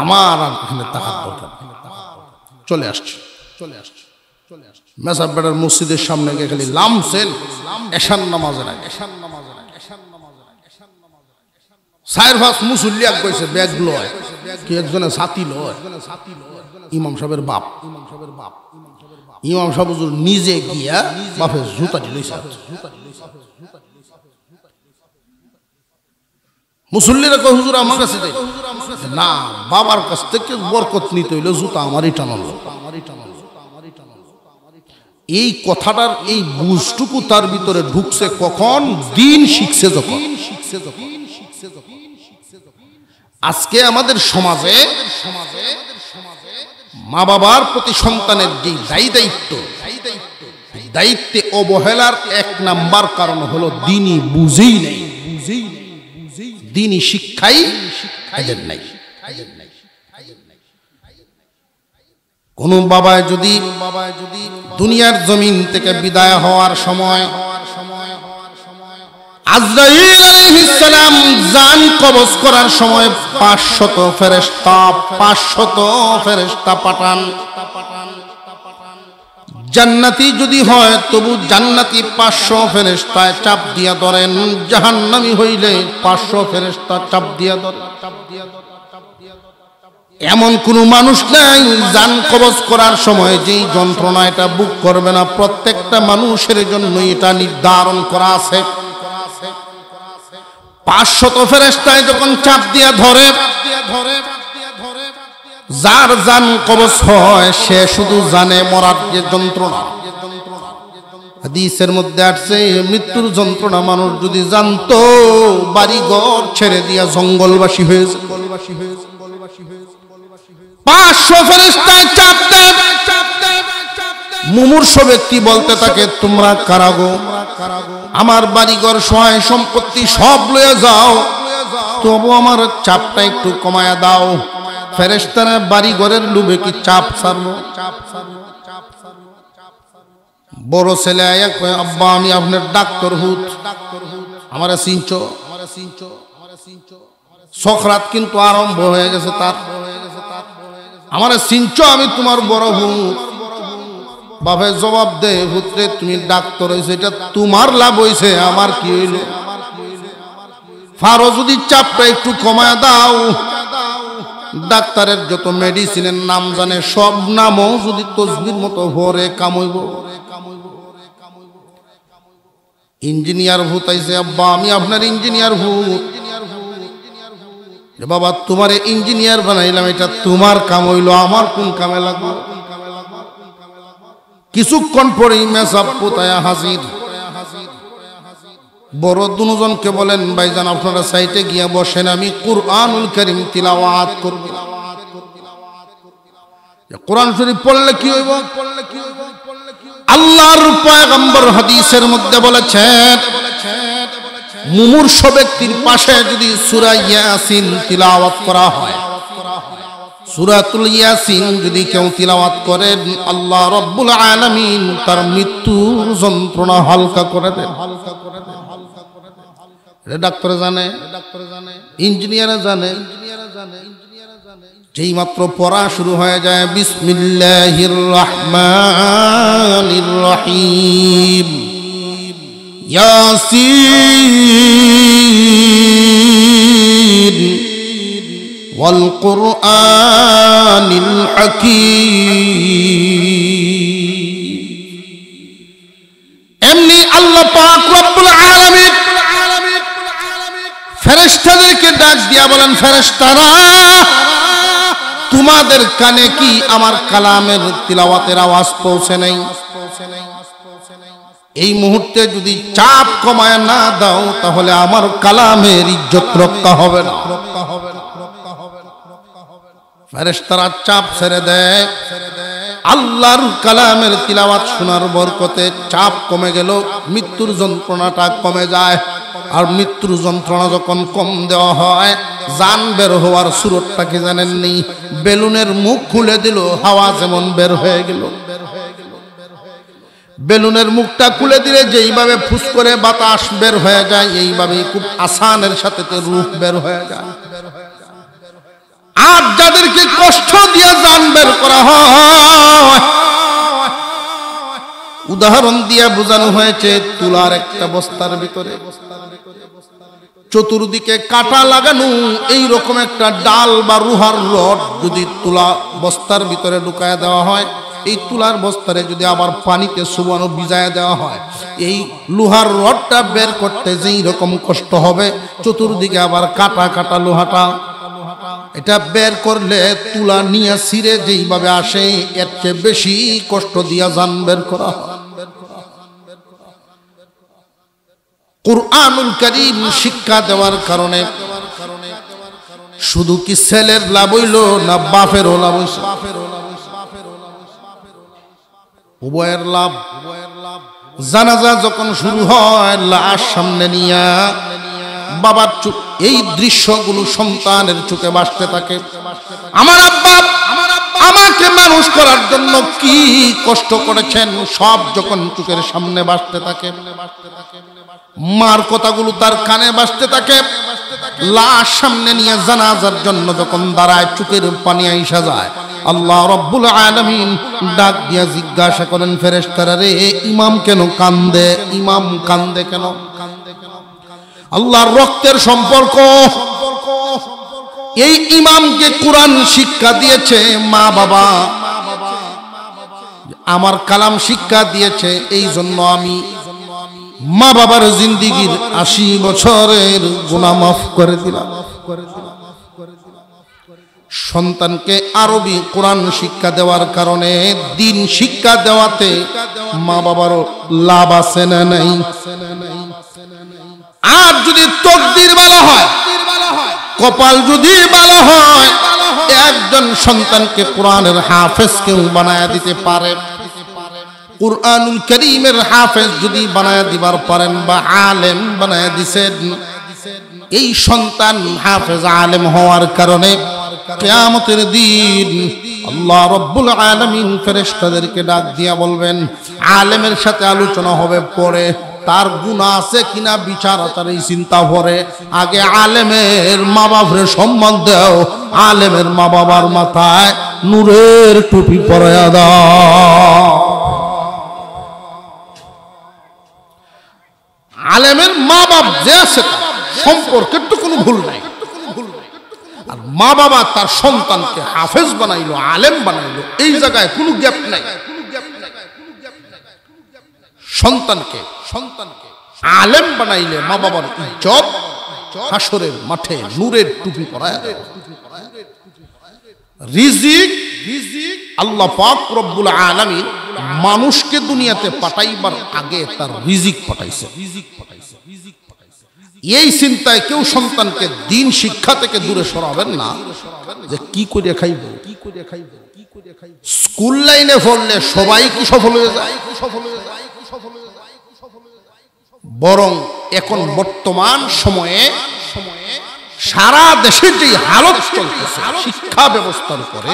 আমার আর এখানে তাকার দরকার। চলে আসছে মেসাব বেড়ার মসজিদের সামনে গিয়ে খালি লামছেন এশান নামাজের আগে। 4-5 মুসল্লি এক কইছে ব্যাগ লয়, কি একজনে ছাতি লয়, ইমাম সাহেবের বাপ। ইমাম সাহেব হুজুর নিজে গিয়া বাপের জুতা দিলইছে। মুসল্লিরা কয় হুজুর আমার কাছে দেয় না, বাবার কাছ থেকে বরকত নিতে হইলে জুতা আমারই টানালো। এই কথাটার এই বুঝটুকু তার ভিতরে ঢুকছে কখন? দিন শিখছে যখন। আজকে আমাদের সমাজে মা বাবার প্রতি সন্তানের যে দায়িত্বে অবহেলার 1 নাম্বার কারণ হলো দিনই বুঝেই নেই, দিনই শিক্ষাই এদের নাই। কোন বাবায় যদি দুনিয়ার জমিন থেকে বিদায় হওয়ার সময় আজরাইল আলাইহিস সালাম জান কবজ করার সময় 500 ফেরেশতা পাঠান। জান্নাতি যদি হয় তবু জান্নাতি 500 ফেরেশতায় চাপ দিয়া ধরেন, জাহান্নামী হইলে 500 ফেরেশতা চাপ দিয়া ধরে। এমন কোন মানুষ নাই জান কবজ করার সময় যেই যন্ত্রণা এটা বুক করবে না। প্রত্যেকটা মানুষের জন্য এটা নির্ধারণ করা আছে। 500 ফেরেশতায় যখন চাপ দিয়া ধরে, যার জান কবজ হয় সে শুধু জানে মরার যে যন্ত্রণা। হাদিসের মধ্যে আসছে মৃত্যুর যন্ত্রণা মানুষ যদি জানতো বাড়ি ঘর ছেড়ে দিয়া জঙ্গলবাসী হয়ে যেত। 500 ফেরেশতায় চাপ দেয়। মুমূর্ষ ব্যক্তি বলতে থাকে তোমরা কারা গো? আমার বাড়িঘর সহায় সম্পত্তি সব লয়ে যাও, তবু আমার চাপটা একটু কমায়া দাও। ফেরেশতারা বাড়ি ঘরের লোভে কি চাপ ছাড়বো? বড় ছেলে আয়া কয় আব্বা আমি আপনার ডাক্তার হুত, আমারে চিনছো? সখরাত কিন্তু আরম্ভ হয়ে গেছে তার। আমারে চিনছো? আমি তোমার বড় হুত। বাপে জবাব দে, পুত্রে তুমি ডাক্তার হইছো, এটা তোমার লাভ হইছে, আমার কি হইল? ফারো যদি চাপটা একটু কমায় দাও, ডাক্তারের যত মেডিসিনের নাম জানে সব নামও যদি তসবির মতো ভরে কামইব। ইঞ্জিনিয়ার ভূত আইছে, আব্বা আমি আপনার ইঞ্জিনিয়ার ভূত। বাবা তোমারে ইঞ্জিনিয়ার বানাইলাম, এটা তোমার কাম হইল, আমার কোন কামে লাগলো? কিছুক্ষণ পরেই মেসাব পোতায়া হাজির। বড় দুজনকে বলেন, ভাইজান আপনারা সাইটে গিয়া বসেন, আমি কুরআনুল কারীম তিলাওয়াত করব। কোরআন শরীফ পড়লে কি হইব? আল্লাহর পয়গম্বর হাদিসের মধ্যে বলেছেন, মুমূর্ষ ব্যক্তির পাশে যদি সূরা ইয়াসিন তিলাওয়াত করা হয়, সূরাতুল ইয়াসিন যদি কেউ তিলাওয়াত করেন, আল্লাহ রাব্বুল আলামিন তার মৃত্যুর যন্ত্রণা হালকা করে দেন। এটা ডাক্তার জানে, ইঞ্জিনিয়ার জানে। যেই মাত্র পড়া শুরু হয়ে যায়, বিসমিল্লাহির রহমানির রহিম, ইয়াসিন ওয়াল কুরআনিল হাকীম। এমনি আল্লাহ পাক রব্বুল আলামিন ফেরেশতাদেরকে ডাক দিয়া বলেন, ফেরেশতারা তোমাদের কানে কি আমার কালামের তিলাওয়াতের আওয়াজ পৌঁছে নাই? এই মুহূর্তে যদি চাপ কমায় না দাও, তাহলে আমার কালামের ইজ্জত রক্ষা হবে না। ফেরেশতারা চাপ ছেড়ে দেয়, আল্লাহর কালামের তিলাওয়াত শোনার বরকতে চাপ কমে গেল, মৃত্যুর যন্ত্রণাটা কমে যায়। আর মৃত্যুর যন্ত্রণা যখন কম দেওয়া হয়, জান বের হওয়ার সুরতটা কি জানেননি? বেলুনের মুখ খুলে দিল, হাওয়া যেমন বের হয়ে গেল। বেলুনের মুখটা খুলে দিলে যেইভাবে ফুস করে বাতাস বের হয়ে যায়, এইভাবেই খুব আসানের সাথে রূহ বের হয়ে যায়। আর যাদেরকে কষ্ট দিয়ে জান বের করা হয়, উদাহরণ দিয়ে বোঝানো হয়েছে, তুলার একটা বস্তার ভিতরে চতুর্দিকে কাটা লাগানো এই রকম একটা ডাল বা রুহার রড যদি তুলা বস্তার ভিতরে ঢুকায় দেওয়া হয়, এই তুলার বস্তারে যদি আবার পানিতে চুবানো ভিজায় দেওয়া হয়, এই লোহার রডটা বের করতে যেই রকম কষ্ট হবে, চতুর্দিকে আবার কাটা কাটা লোহাটা, এটা বের করলে তুলা নিয়ে ছিঁড়ে যেইভাবে আসে, এর চেয়ে বেশি কষ্ট দিয়া জান বের করা হয়। কুরআনুল কারীম শিক্ষা দেওয়ার কারণে শুধু কি ছেলের লাভ হইল না বাপেরও লাভ হইছে? উভয়ের লাভ। জানাজা যখন শুরু হয়, লাশ সামনে নিয়া বাবার এই দৃশ্যগুলো সন্তানের চোখে ভাসতে থাকে। আমার আব্বা আমাকে মানুষ করার জন্য কি কষ্ট করেছেন, সব যখন চোখের সামনে ভাসতে থাকে, মার কথাগুলো তার কানে ভাসতে থাকে। লাশ সামনে নিয়ে জানাজার জন্য যখন দাঁড়ায়, চোখের পানি আইসা যায়। আল্লাহ রাব্বুল আলামিন ডাক দিয়া জিজ্ঞাসা করেন, ফেরেশতারা রে, ইমাম কেন কান্দে? ইমাম কান্দে কেন? আল্লাহর রক্তের সম্পর্ক। এই ইমামকে কুরআন শিক্ষা দিয়েছে মা বাবা, আমার কালাম শিক্ষা দিয়েছে। এই জন্য আমি মা বাবার জিন্দিগির 80 বছরের গুনাহ মাফ করে দিলাম। সন্তানকে আরবি কোরআন শিক্ষা দেওয়ার কারণে, দিন শিক্ষা দেওয়াতে মা বাবারও লাভ আছে না নাই? আর যদি তকদির ভালো হয়, কপাল যদি ভালো হয়, একজন সন্তানকে কোরআনের হাফেজ কেউ বানায়া দিতে পারে। কুরআনুল কারীমের হাফেজ যদি বানায়া দিবার পারেন বা আলেম বানায়া দিছেন, এই সন্তান হাফেজ আলেম হওয়ার কারণে কিয়ামতের দিন আল্লাহ রাব্বুল আলামিন ফেরেশতাদেরকে ডাক দিয়া বলবেন, আলেমের সাথে আলোচনা হবে পরে, তার গুনাহ আছে কিনা বিচার আচার এই চিন্তা করে। আগে আলেমের মা বাবার সম্মান দাও, আলেমের মা বাবার মাথায় নূরের টুপি পরায়া দাও। আলেমের মা বাপ যে আছে তার সম্পর্কের তো কোনো ভুল নাই, আর মা বাবা তার সন্তানকে হাফেজ বানাইলো, আলেম বানাইলো, এই জায়গায় কোনো গ্যাপ নাই। সন্তানকে আলেম বানাইলে মা বাবার ইজ্জত হাসরের মাঠে নূরের টুপি পরায় দেয়। রিজিক আল্লাহ পাক রব্বুল আলামিন মানুষকে দুনিয়াতে পাঠাইবার আগে তার রিজিক পাঠাইছে। এই চিন্তায় কেউ সন্তানকে দিন শিক্ষা থেকে দূরে সরাবেন না যে কি করে খাইব। স্কুল লাইনে পড়লে সবাই কি সফল হয়ে যায়? বরং এখন বর্তমান সময়ে সারা দেশের যে হালত চলতেছে শিক্ষা ব্যবস্থার উপরে,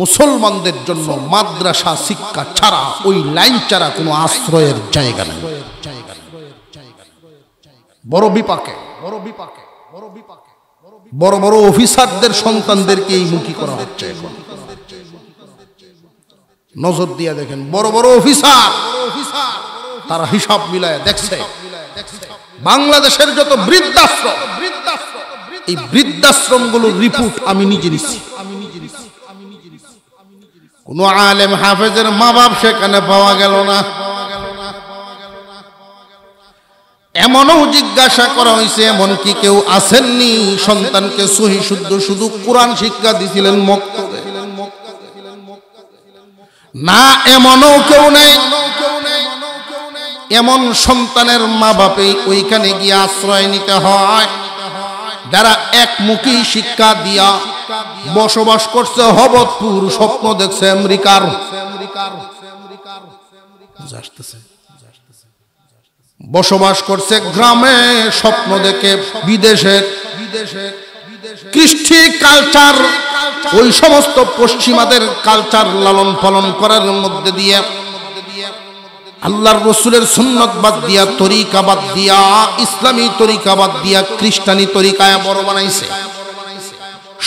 মুসলমানদের জন্য মাদ্রাসা শিক্ষা ছাড়া, ওই লাইন ছাড়া কোনো আশ্রয়ের জায়গা নেই। বড় বিপাকে বড় বড় অফিসারদের সন্তানদেরকে এই মুখী করা হচ্ছে। এখন নজর দিয়ে দেখেন, বড় বড় অফিসার তারা হিসাব মিলায় দেখছে বাংলাদেশের যত বৃদ্ধাশ্রম, এই বৃদ্ধাশ্রমগুলোর রিপোর্ট আমি নিজে নিচ্ছি। কোন আলেম হাফেজের মা বাপ সেখানে পাওয়া গেল না। এমনও জিজ্ঞাসা করা হয়েছে, এমন কি কেউ আসেননি সন্তানকে সহি শুদ্ধ শুধু কোরআন শিক্ষা দিছিলেন মক্তবে? না, এমনও কেউ নেই। এমন সন্তানের মা বাপে ওইখানে গিয়ে আশ্রয় নিতে হয় যারা একমুখী শিক্ষা দিয়া বসবাস করছে হবতপুর, স্বপ্ন দেখছে আমেরিকার, বসবাস করছে গ্রামে, স্বপ্ন দেখে বিদেশের কৃষ্টি কালচার, ওই সমস্ত পশ্চিমাদের কালচার লালন পালন করার মধ্যে দিয়ে আল্লাহর রসুলের সুন্নত বাদ দিয়া, তরিকা বাদ দিয়া, ইসলামী তরিকা বাদ দিয়া খ্রিস্টানি তরিকায় বড় বানাইছে।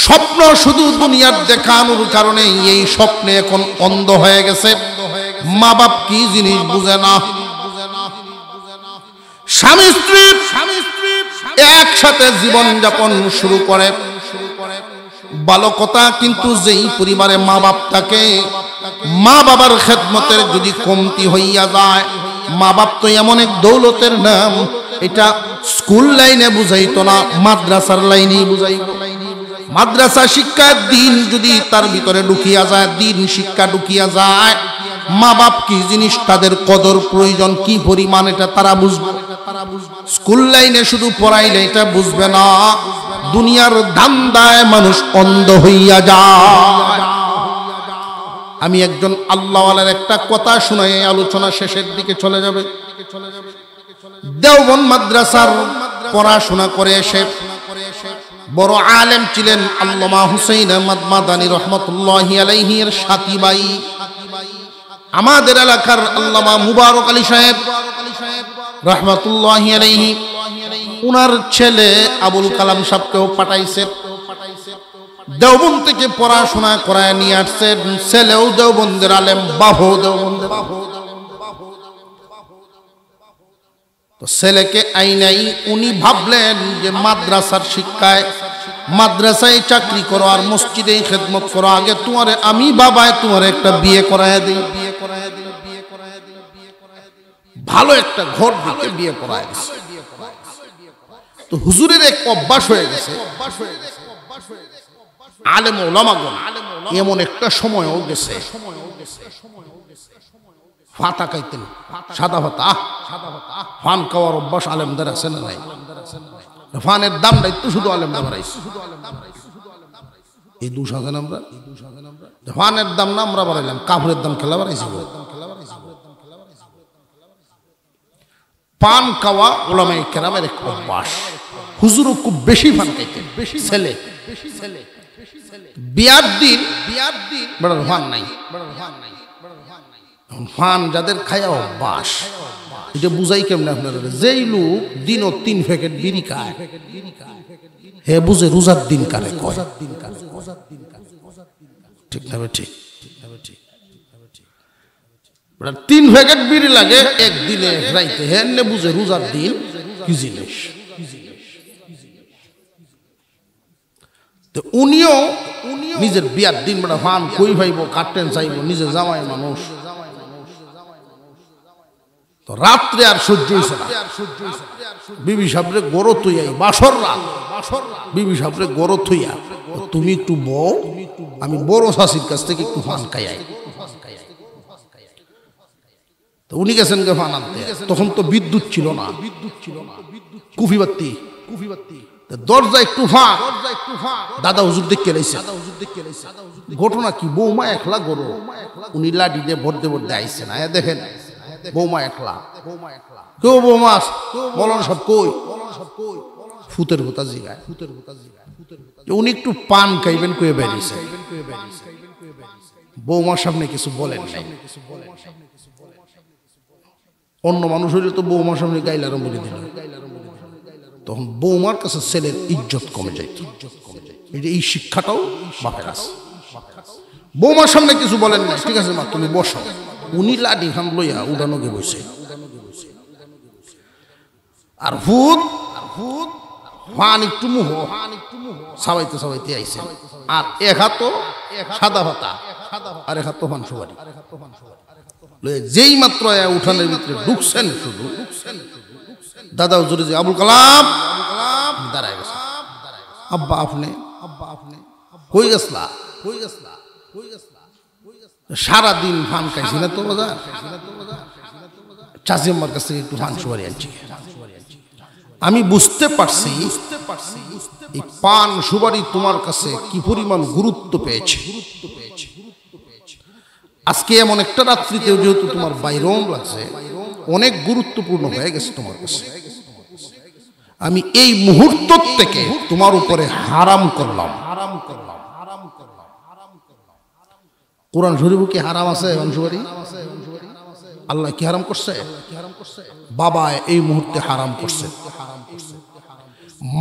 স্বপ্ন শুধু দুনিয়ার দেখানোর কারণে এই স্বপ্নে এখন অন্ধ হয়ে গেছে। মা বাপ কি জিনিস বুঝে না। স্বামী স্ত্রী একসাথে জীবন যাপন শুরু করে, ভালো কথা, কিন্তু যেই পরিবারে মা বাপ থাকে, মা বাবার খেদমতের যদি কমতি হইয়া যায়, মা বাপ তো এমন এক দৌলতের নাম, এটা স্কুল লাইনে বুঝাইতো না, মাদ্রাসার লাইনেই বুঝাইতো। মাদ্রাসা শিক্ষার দিন যদি তার ভিতরে ঢুকিয়া যায়, দিন শিক্ষা ঢুকিয়া যায়, মা বাপ কি জিনিস, তাদের কদর প্রয়োজন কি পরিমাণ, এটা তারা বুঝবে। স্কুল লাইনে শুধু পড়াইলে এটা বুঝবে না। দুনিয়ার ধান্দায় মানুষ অন্ধ হইয়া যায়। আমি একজন আল্লাহওয়ালার একটা কথা শুনাই আলোচনা শেষের দিকে চলে যাবে। দেওবন্দ মাদ্রাসার পড়াশোনা করে এসে বড় আলেম ছিলেন আল্লামা হুসাইন আহমদ মাদানী রহমতুল্লাহি আলাইহি এর সাথী ভাই, আমাদের এলাকার আল্লামা মুবারক আলী সাহেব রহমতুল্লাহি আলাইহি, উনার ছেলে আবুল কালাম সাহেবকেও পাঠাইছে। দেওবন্দ থেকে পড়াশোনা করায় নিয়ে আসছেন। ছেলেও দেওবন্দের আলেম, বাহু দেওবন্দের। তো ছেলেকে আইনাই উনি ভাবলেন যে মাদ্রাসার শিক্ষায়, মাদ্রাসায় চাকরি করো আর মসজিদে খেদমত করো, আগে তোমারে আমি বাবায় তোমার একটা বিয়ে করায় দিই, ভালো একটা ঘর দিকে বিয়ে করায় দিচ্ছে। তো হুজুরের এক অভ্যাস হয়ে গেছে, আলেম ওলামাগণ এমন একটা সময়ও গেছে ফাতা খাইতেন, সাদা ভাতা, ফান খাওয়ার অভ্যাস আলেমদের আছে না নাই? ফানের দামটা একটু শুধু আলেমরা বাড়াইছে, এই দুশ হাজার আমরা ফানের দাম না আমরা বাড়াইলাম, কাপড়ের দাম খেলা বাড়াইছি। পান খাওয়া ওলামায়ে কেরামের এক অভ্যাস। হুজুরও খুব বেশি পান খাইতেন, বেশি ছেলে। বিয়ার দিন বড় ফান নাই, ফান যাদের খায়া অভ্যাস, এটা বুঝাই কেমন আপনারা? যেই লোক দিনও 3 প্যাকেট বিড়ি খায়, হে বুঝে রোজার দিন কারে কয়। ঠিক না? ঠিক। 3 প্যাকেট বিড়ি লাগে একদিনে রাইতে, হেনে বুঝে রোজার দিন কি জিনিস। তো উনিও নিজের বিয়ার দিন বেড়া ফান কই ভাইব, কাটেন চাইব, নিজে জামাই মানুষ। তো রাত্রে আর সহ্য হইছে না, বিবি সাহেবরে গরো থইয়াই বাসর রাত, বিবি সাহেবরে গরো থইয়া তুমি একটু বউ, আমি বড় শাশির কাছ থেকে একটু ফান খাইয়াই। তো উনি গেছেন গে ফান আনতে, তখন তো বিদ্যুৎ ছিল না, কুফি বাতি, দরজা একটু ফাঁক, দাদা হুজুর দেখে লাইছে। ঘটনা কি, বৌমা একলা গরো, উনি লাডি দিয়ে ভরতে ভরতে আইছে না, দেখেন বৌমা একলা, কেউ বৌমা বলন সব কই, ফুতের হুতা জিগায়, উনি একটু পান খাইবেন কয়ে বেরিয়েছে। বৌমার সামনে কিছু বলেন নাই, অন্য মানুষ হইলে তো বৌমার সামনে গাইলার বলে দিল, তখন বৌমার কাছে ছেলের ইজ্জত কমে যাইত। এই শিক্ষাটাও বাপের আছে। বৌমার সামনে কিছু বলেন না, ঠিক আছে মা তুমি বসো, উনি লাডি খান লইয়া উড়ানোকে বসে, আর ভূত ফান একটু মুহ সাবাইতে সাবাইতে আইছে, আর এক হাত সাদা ভাতা আর এক হাত ফান সুবারি, যেই মাত্র উঠানের ভিতরে ঢুকছেন, শুধু দাদা হুজুরে যে আবুল কালাম দাঁড়ায় গেছে, আব্বা আপনি কই গেছলা, সারাদিন ফান খাইছি না তো বাজার, চাচি আমার কাছ থেকে একটু ফান সুপারি আনছি। আমি বুঝতে পারছি এই পান সুপারি তোমার কাছে কি পরিমাণ গুরুত্ব পেয়েছে। আজকে এমন একটা রাত্রিতেও যেহেতু তোমার বাইরম লাগছে, অনেক গুরুত্বপূর্ণ হয়ে গেছে তোমার কাছে। আমি এই মুহূর্ত থেকে তোমার উপরে হারাম করলাম। কোরআন শরীফে কি হারাম আছে? আল্লাহ কি হারাম করছে? বাবা এই মুহূর্তে হারাম করছে।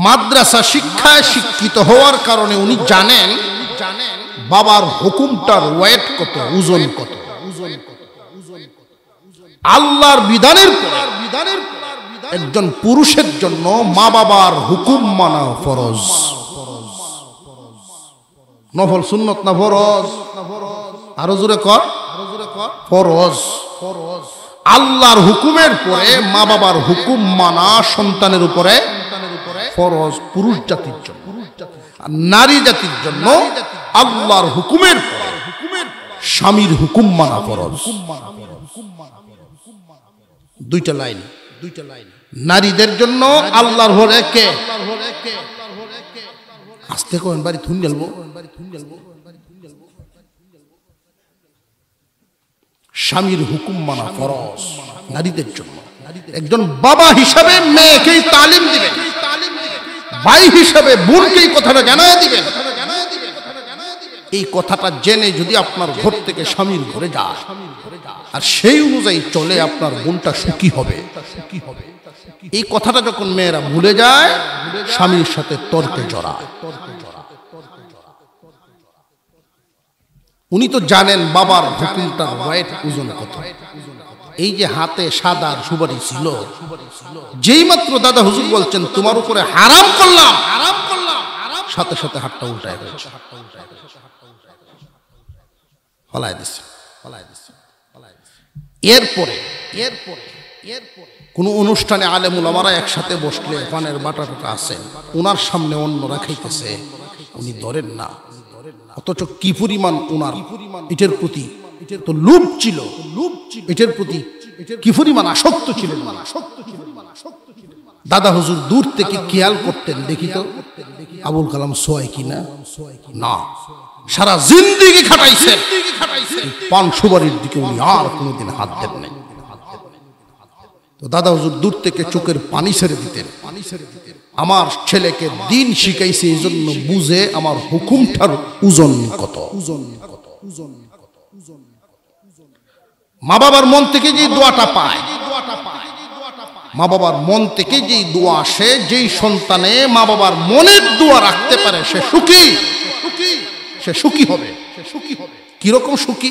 মাদ্রাসা শিক্ষায় শিক্ষিত হওয়ার কারণে উনি জানেন বাবার হুকুমটার ওয়েট কত, ওজন কত। আল্লাহর বিধানের একজন পুরুষের জন্য মা বাবার হুকুম মানা ফরজ। নফল সুন্নত না ফরজ? আরো জোরে কর, ফরজ। আল্লাহর হুকুমের পরে মা বাবার হুকুম মানা সন্তানের উপরে ফরজ, পুরুষ জাতির জন্য। আর নারী জাতির জন্য আল্লাহর হুকুমের পরে স্বামীর হুকুম মানা ফরজ। দুইটা লাইন। নারীদের জন্য আল্লাহর হরে কে? আস্তে কোন বাড়ি থুন গেলবো। স্বামীর হুকুম মানা ফরজ নারীদের জন্য। একজন বাবা হিসাবে মেয়েকেই তালিম দিবেন, ভাই হিসাবে বোনকেই কথাটা জানায় দিবেন। এই কথাটা জেনে যদি আপনার ঘর থেকে স্বামীর ঘরে যায় আর সেই অনুযায়ী চলে, আপনার বোনটা সুখী হবে। এই কথাটা যখন মেয়েরা ভুলে যায়, স্বামীর সাথে তর্কে জড়ায়। উনি তো জানেন বাবার হুকুমটার ওয়েট, ওজন কত। এই যে হাতে সাদা সুপারি ছিল, যেই মাত্র দাদা হুজুর বলছেন তোমার উপরে হারাম করলাম, সাথে সাথে হাতটা উল্টায় গেছে, ফলাই দিচ্ছে। এরপরে কোন অনুষ্ঠানে আলেম উলামারা একসাথে বসলে পানের বাটাটা আছে, ওনার সামনে অন্যরা খাইতেছে, উনি ধরেন না। অথচ কি পরিমাণ ওনার এটার প্রতি তো লোভ ছিল, এটার প্রতি কি পরিমাণ আসক্ত ছিলেন। দাদা হুজুর দূর থেকে খেয়াল করতেন, দেখি তো আবুল কালাম সোয় কিনা। না, সারা জিন্দেগি খাটাইছেন পান সুপারির দিকে উনি আর কোনোদিন হাত দেন নাই। তো দাদা হুজুর দূর থেকে চোখের পানি ছেড়ে দিতেন। আমার ছেলেকে দিন শিখাইছে, এই জন্য বুঝে আমার হুকুমটার ওজন কত। মা বাবার মন থেকে যে দোয়াটা পায়, মা বাবার মন থেকে যেই দোয়া আসে, যেই সন্তানে মা বাবার মনের দোয়া রাখতে পারে, সে সুখী, সে সুখী হবে। কিরকম সুখী?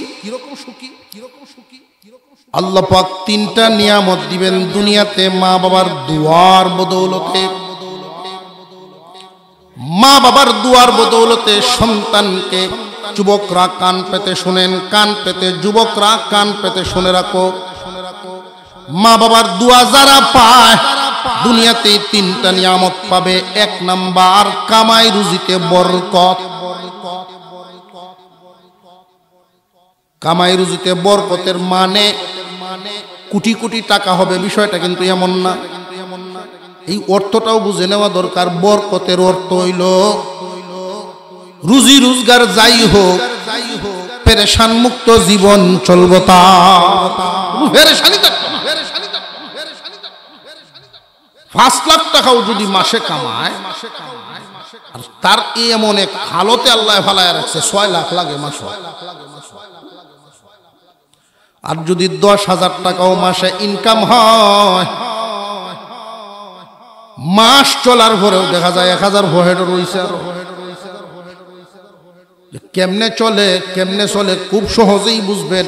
আল্লাহ পাক তিনটা নিয়ামত দিবেন দুনিয়াতে মা বাবার দুয়ার বদৌলতে। মা বাবার দুয়ার বদৌলতে সন্তানকে, যুবকরা কান পেতে শুনেন, কান পেতে যুবকরা কান পেতে শুনে রাখো, মা বাবার দুয়া যারা পায় দুনিয়াতে তিনটা নিয়ামত পাবে। এক নাম্বার কামাই রুজিতে বরকত। কামাই রুজিতে বরকতের মানে কোটি কোটি টাকা হবে বিষয়টা কিন্তু এমন না। এই অর্থটাও বুঝে নেওয়া দরকার। বরকতের অর্থ হইল রুজি রোজগার যাই হোক পেরেশান মুক্ত জীবন চলব। তা 5 লাখ টাকাও যদি মাসে কামায়, আর তার এমন এক হালতে আল্লাহ ফালায় রাখছে 6 লাখ লাগে মাসে। আর যদি 10,000 টাকাও মাসে ইনকাম হয়, মাস চলার পরেও দেখা যায় 1000 ভহেড রয়েছে। কেমনে চলে খুব সহজেই বুঝবেন।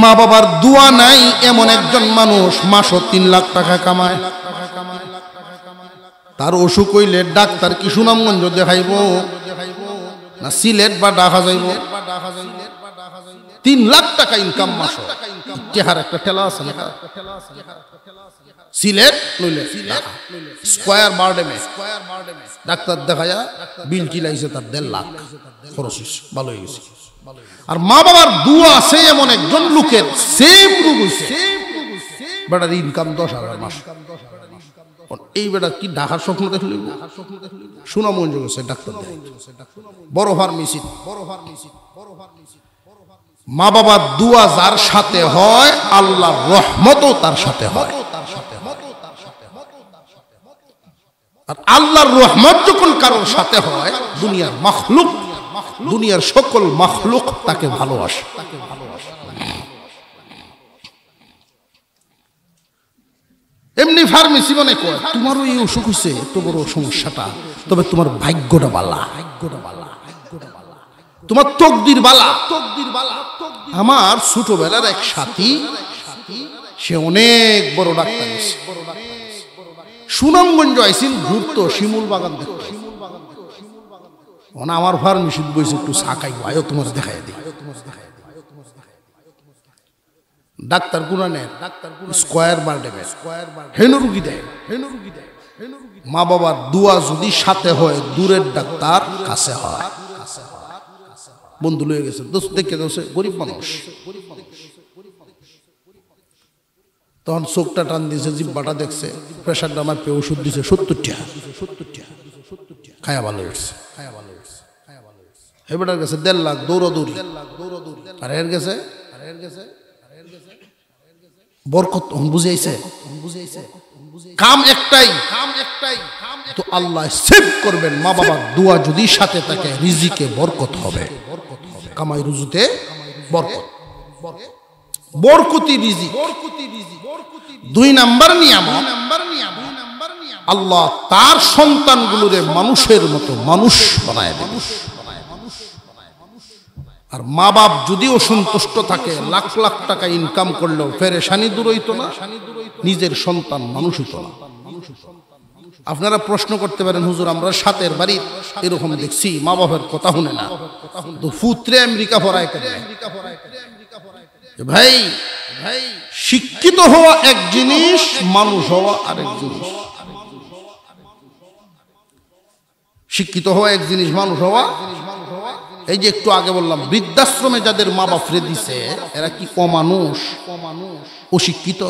মা বাবার দোয়া নাই এমন একজন মানুষ মাসও 3 লাখ টাকা কামায়। তার অসুখ হইলে ডাক্তার কি সুনামগঞ্জ দেখাইব না সিলেট বা ঢাকা যাইব? 3 লাখ টাকা ইনকাম মাসও। চেহারা একটা ঠেলা আছে না, সিলেট নইলে স্কয়ার বারডেমে ডাক্তার দেখায়া বিল কিলাইছে তার 1.5 লাখ খরচ হয়েছে, ভালো হয়ে গেছে। আর মা বাবার দুয়া আছে এমন একজন লোকের সেম রোগ হয়েছে, বেটার ইনকাম 10,000 মাস। এই বেটা কি ঢাকার স্বপ্ন দেখল? সুনামগঞ্জ গেছে ডাক্তার, বড় ফার্মেসি। মা বাবার দুয়া যার সাথে হয় আল্লাহর রহমতও তার সাথে হয়। আর আল্লাহর রহমত যখন কারোর সাথে হয়, দুনিয়ার মাখলুক, দুনিয়ার সকল মাখলুক তাকে ভালোবাসে। এমনি ফার্মেসি মনে কয় তোমারও এই অসুখ হয়েছে, এত বড় সমস্যাটা, তবে তোমার ভাগ্যটা বালা, তোমার তকদির বালা। আমার ছোটবেলার এক সাথী, সে অনেক বড় ডাক্তার, সুনামগঞ্জ আইসিল ঘুরতো শিমুল বাগান দেখতো। আমার ফার্মেসি বইছে একটু সাকাই আয়ো তোমার দেখাই দিই। ডাক্তার গুনানের স্কয়ার বারডেমে হেন রুগী দেয়। মা বাবার দুয়া যদি সাথে হয়, দূরের ডাক্তার কাছে হয়। বন্ধু লয়ে গেছে, দোস্ত দেখে দোষে গরিব মানুষ, তখন চোখটা টান দিয়েছে, জিব্বাটা দেখছে, প্রেশারটা আমার পেয়ে ওষুধ দিছে 70 টাকা, খায়া ভালো হয়েছে। হেবেটার গেছে 1.5 লাখ দৌড়াদৌড়ি, আর এর গেছে বরকত বুঝাইছে। কাম একটাই, তো আল্লাহ সেভ করবেন। মা বাবার দোয়া যদি সাথে থাকে, রিজিকে বরকত হবে, কামাই রুজুতে বরকত, বরকতি রিজিক। 2 নাম্বার নিয়ামত, আল্লাহ তার সন্তানগুলোরে মানুষের মতো মানুষ বানায় দেন। আর মা বাপ যদি অসন্তুষ্ট থাকে, লাখ লাখ টাকা ইনকাম করলেও পেরেশানি দূর হইতো না, নিজের সন্তান মানুষ হইতো না। আপনারা প্রশ্ন করতে পারেন, হুজুর আমরা সাতের বাড়ি এরকম দেখছি, মা বাবার কথা শুনে না, তো পুত্রে আমেরিকা পড়ায় কেন? ভাই শিক্ষিত হওয়া এক জিনিস, মানুষ হওয়া আরেক জিনিস। শিক্ষিত হওয়া এক জিনিস, মানুষ হওয়া। এই যে একটু আগে বললাম, বৃদ্ধাশ্রমে যাদের মা বাপ রে দিছে, এরা কি অমানুষ? অশিক্ষিত?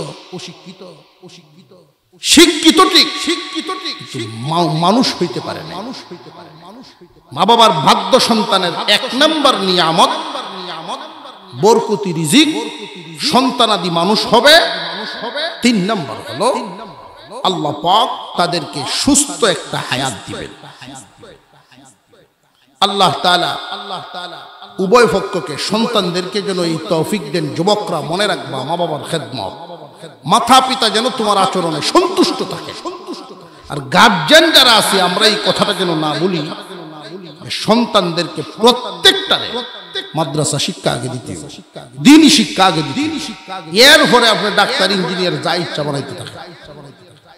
শিক্ষিত ঠিক, মানুষ হইতে পারে না। মা বাবার ভাগ্য সন্তানের 1 নাম্বার নিয়ামত বরকতি রিজিক, সন্তানাদি মানুষ হবে। 3 নাম্বার হলো আল্লাহ পাক তাদেরকে সুস্থ একটা হায়াত দিবেন। আল্লাহ তাআলা উভয় পক্ষকে, সন্তানদেরকে যেন এই তৌফিক দেন। যুবকরা মনে রাখবা, মা বাবার খেদমত, মাতা পিতা যেন তোমার আচরণে সন্তুষ্ট থাকে। আর গার্জিয়ান যারা আছে, আমরা এই কথাটা যেন না বলি, সন্তানদেরকে প্রত্যেকটা মাদ্রাসা শিক্ষা আগে দিতে হবে, দ্বীনি শিক্ষা আগে দিতে হবে, এরপরে আপনি ডাক্তার ইঞ্জিনিয়ার যা ইচ্ছা বানাইতে থাকেন,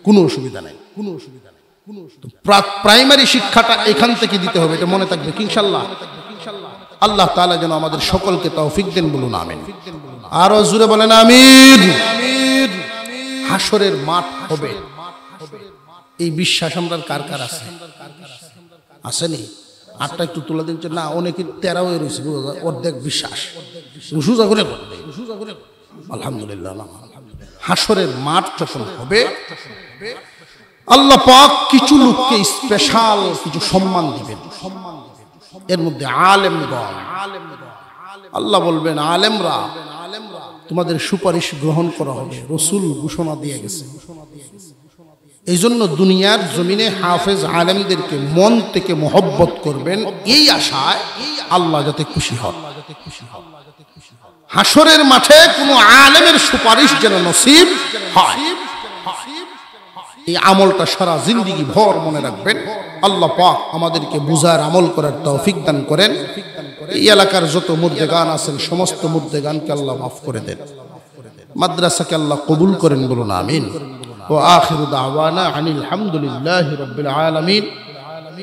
কোনো অসুবিধা নাই। প্রাইমারি শিক্ষাটা এখান থেকে দিতে হবে, এটা মনে থাকবে ইনশাআল্লাহ। আল্লাহ তাআলা যেন আমাদের সকলকে তৌফিক দেন, বলুন আমিন। আরো জোরে বলেন আমিন। হাসরের মাঠ হবে, এই বিশ্বাস আমরা কার কার আছে? আসেনি? আটটা একটু তুলে দিন না, অনেকে তেরা হয়ে রয়েছে, অর্ধেক বিশ্বাস। সুজা করে আলহামদুলিল্লাহ। হাসরের মাঠ যখন হবে, আল্লাহ পাক কিছু লোককে স্পেশাল কিছু সম্মান দিবেন, এর মধ্যে আলেমগণ। আল্লাহ বলবেন, আলেমরা তোমাদের সুপারিশ গ্রহণ করা হবে, রাসূল ঘোষণা দিয়ে গেছে। এই জন্য দুনিয়ার জমিনে হাফেজ আলেমদেরকে মন থেকে মহব্বত করবেন, এই আশায় আল্লাহ যাতে খুশি হন। হাসরের মাঠে কোনো আলেমের সুপারিশ যেন নসিব হয়, এই আমলটা সারা জিন্দেগি ভর মনে রাখবেন। আল্লাহ পাক আমাদেরকে বুঝার আমল করার তৌফিক দান করেন। এই এলাকার যত মুর্দেগান আছেন সমস্ত মুর্দেগানকে আল্লাহ মাফ করে দেন, মাদ্রাসাকে আল্লাহ কবুল করেন, বলুন আমিন। ওয়া আখিরু দাওয়ানা আনিল হামদুলিল্লাহি রাব্বিল আলামিন।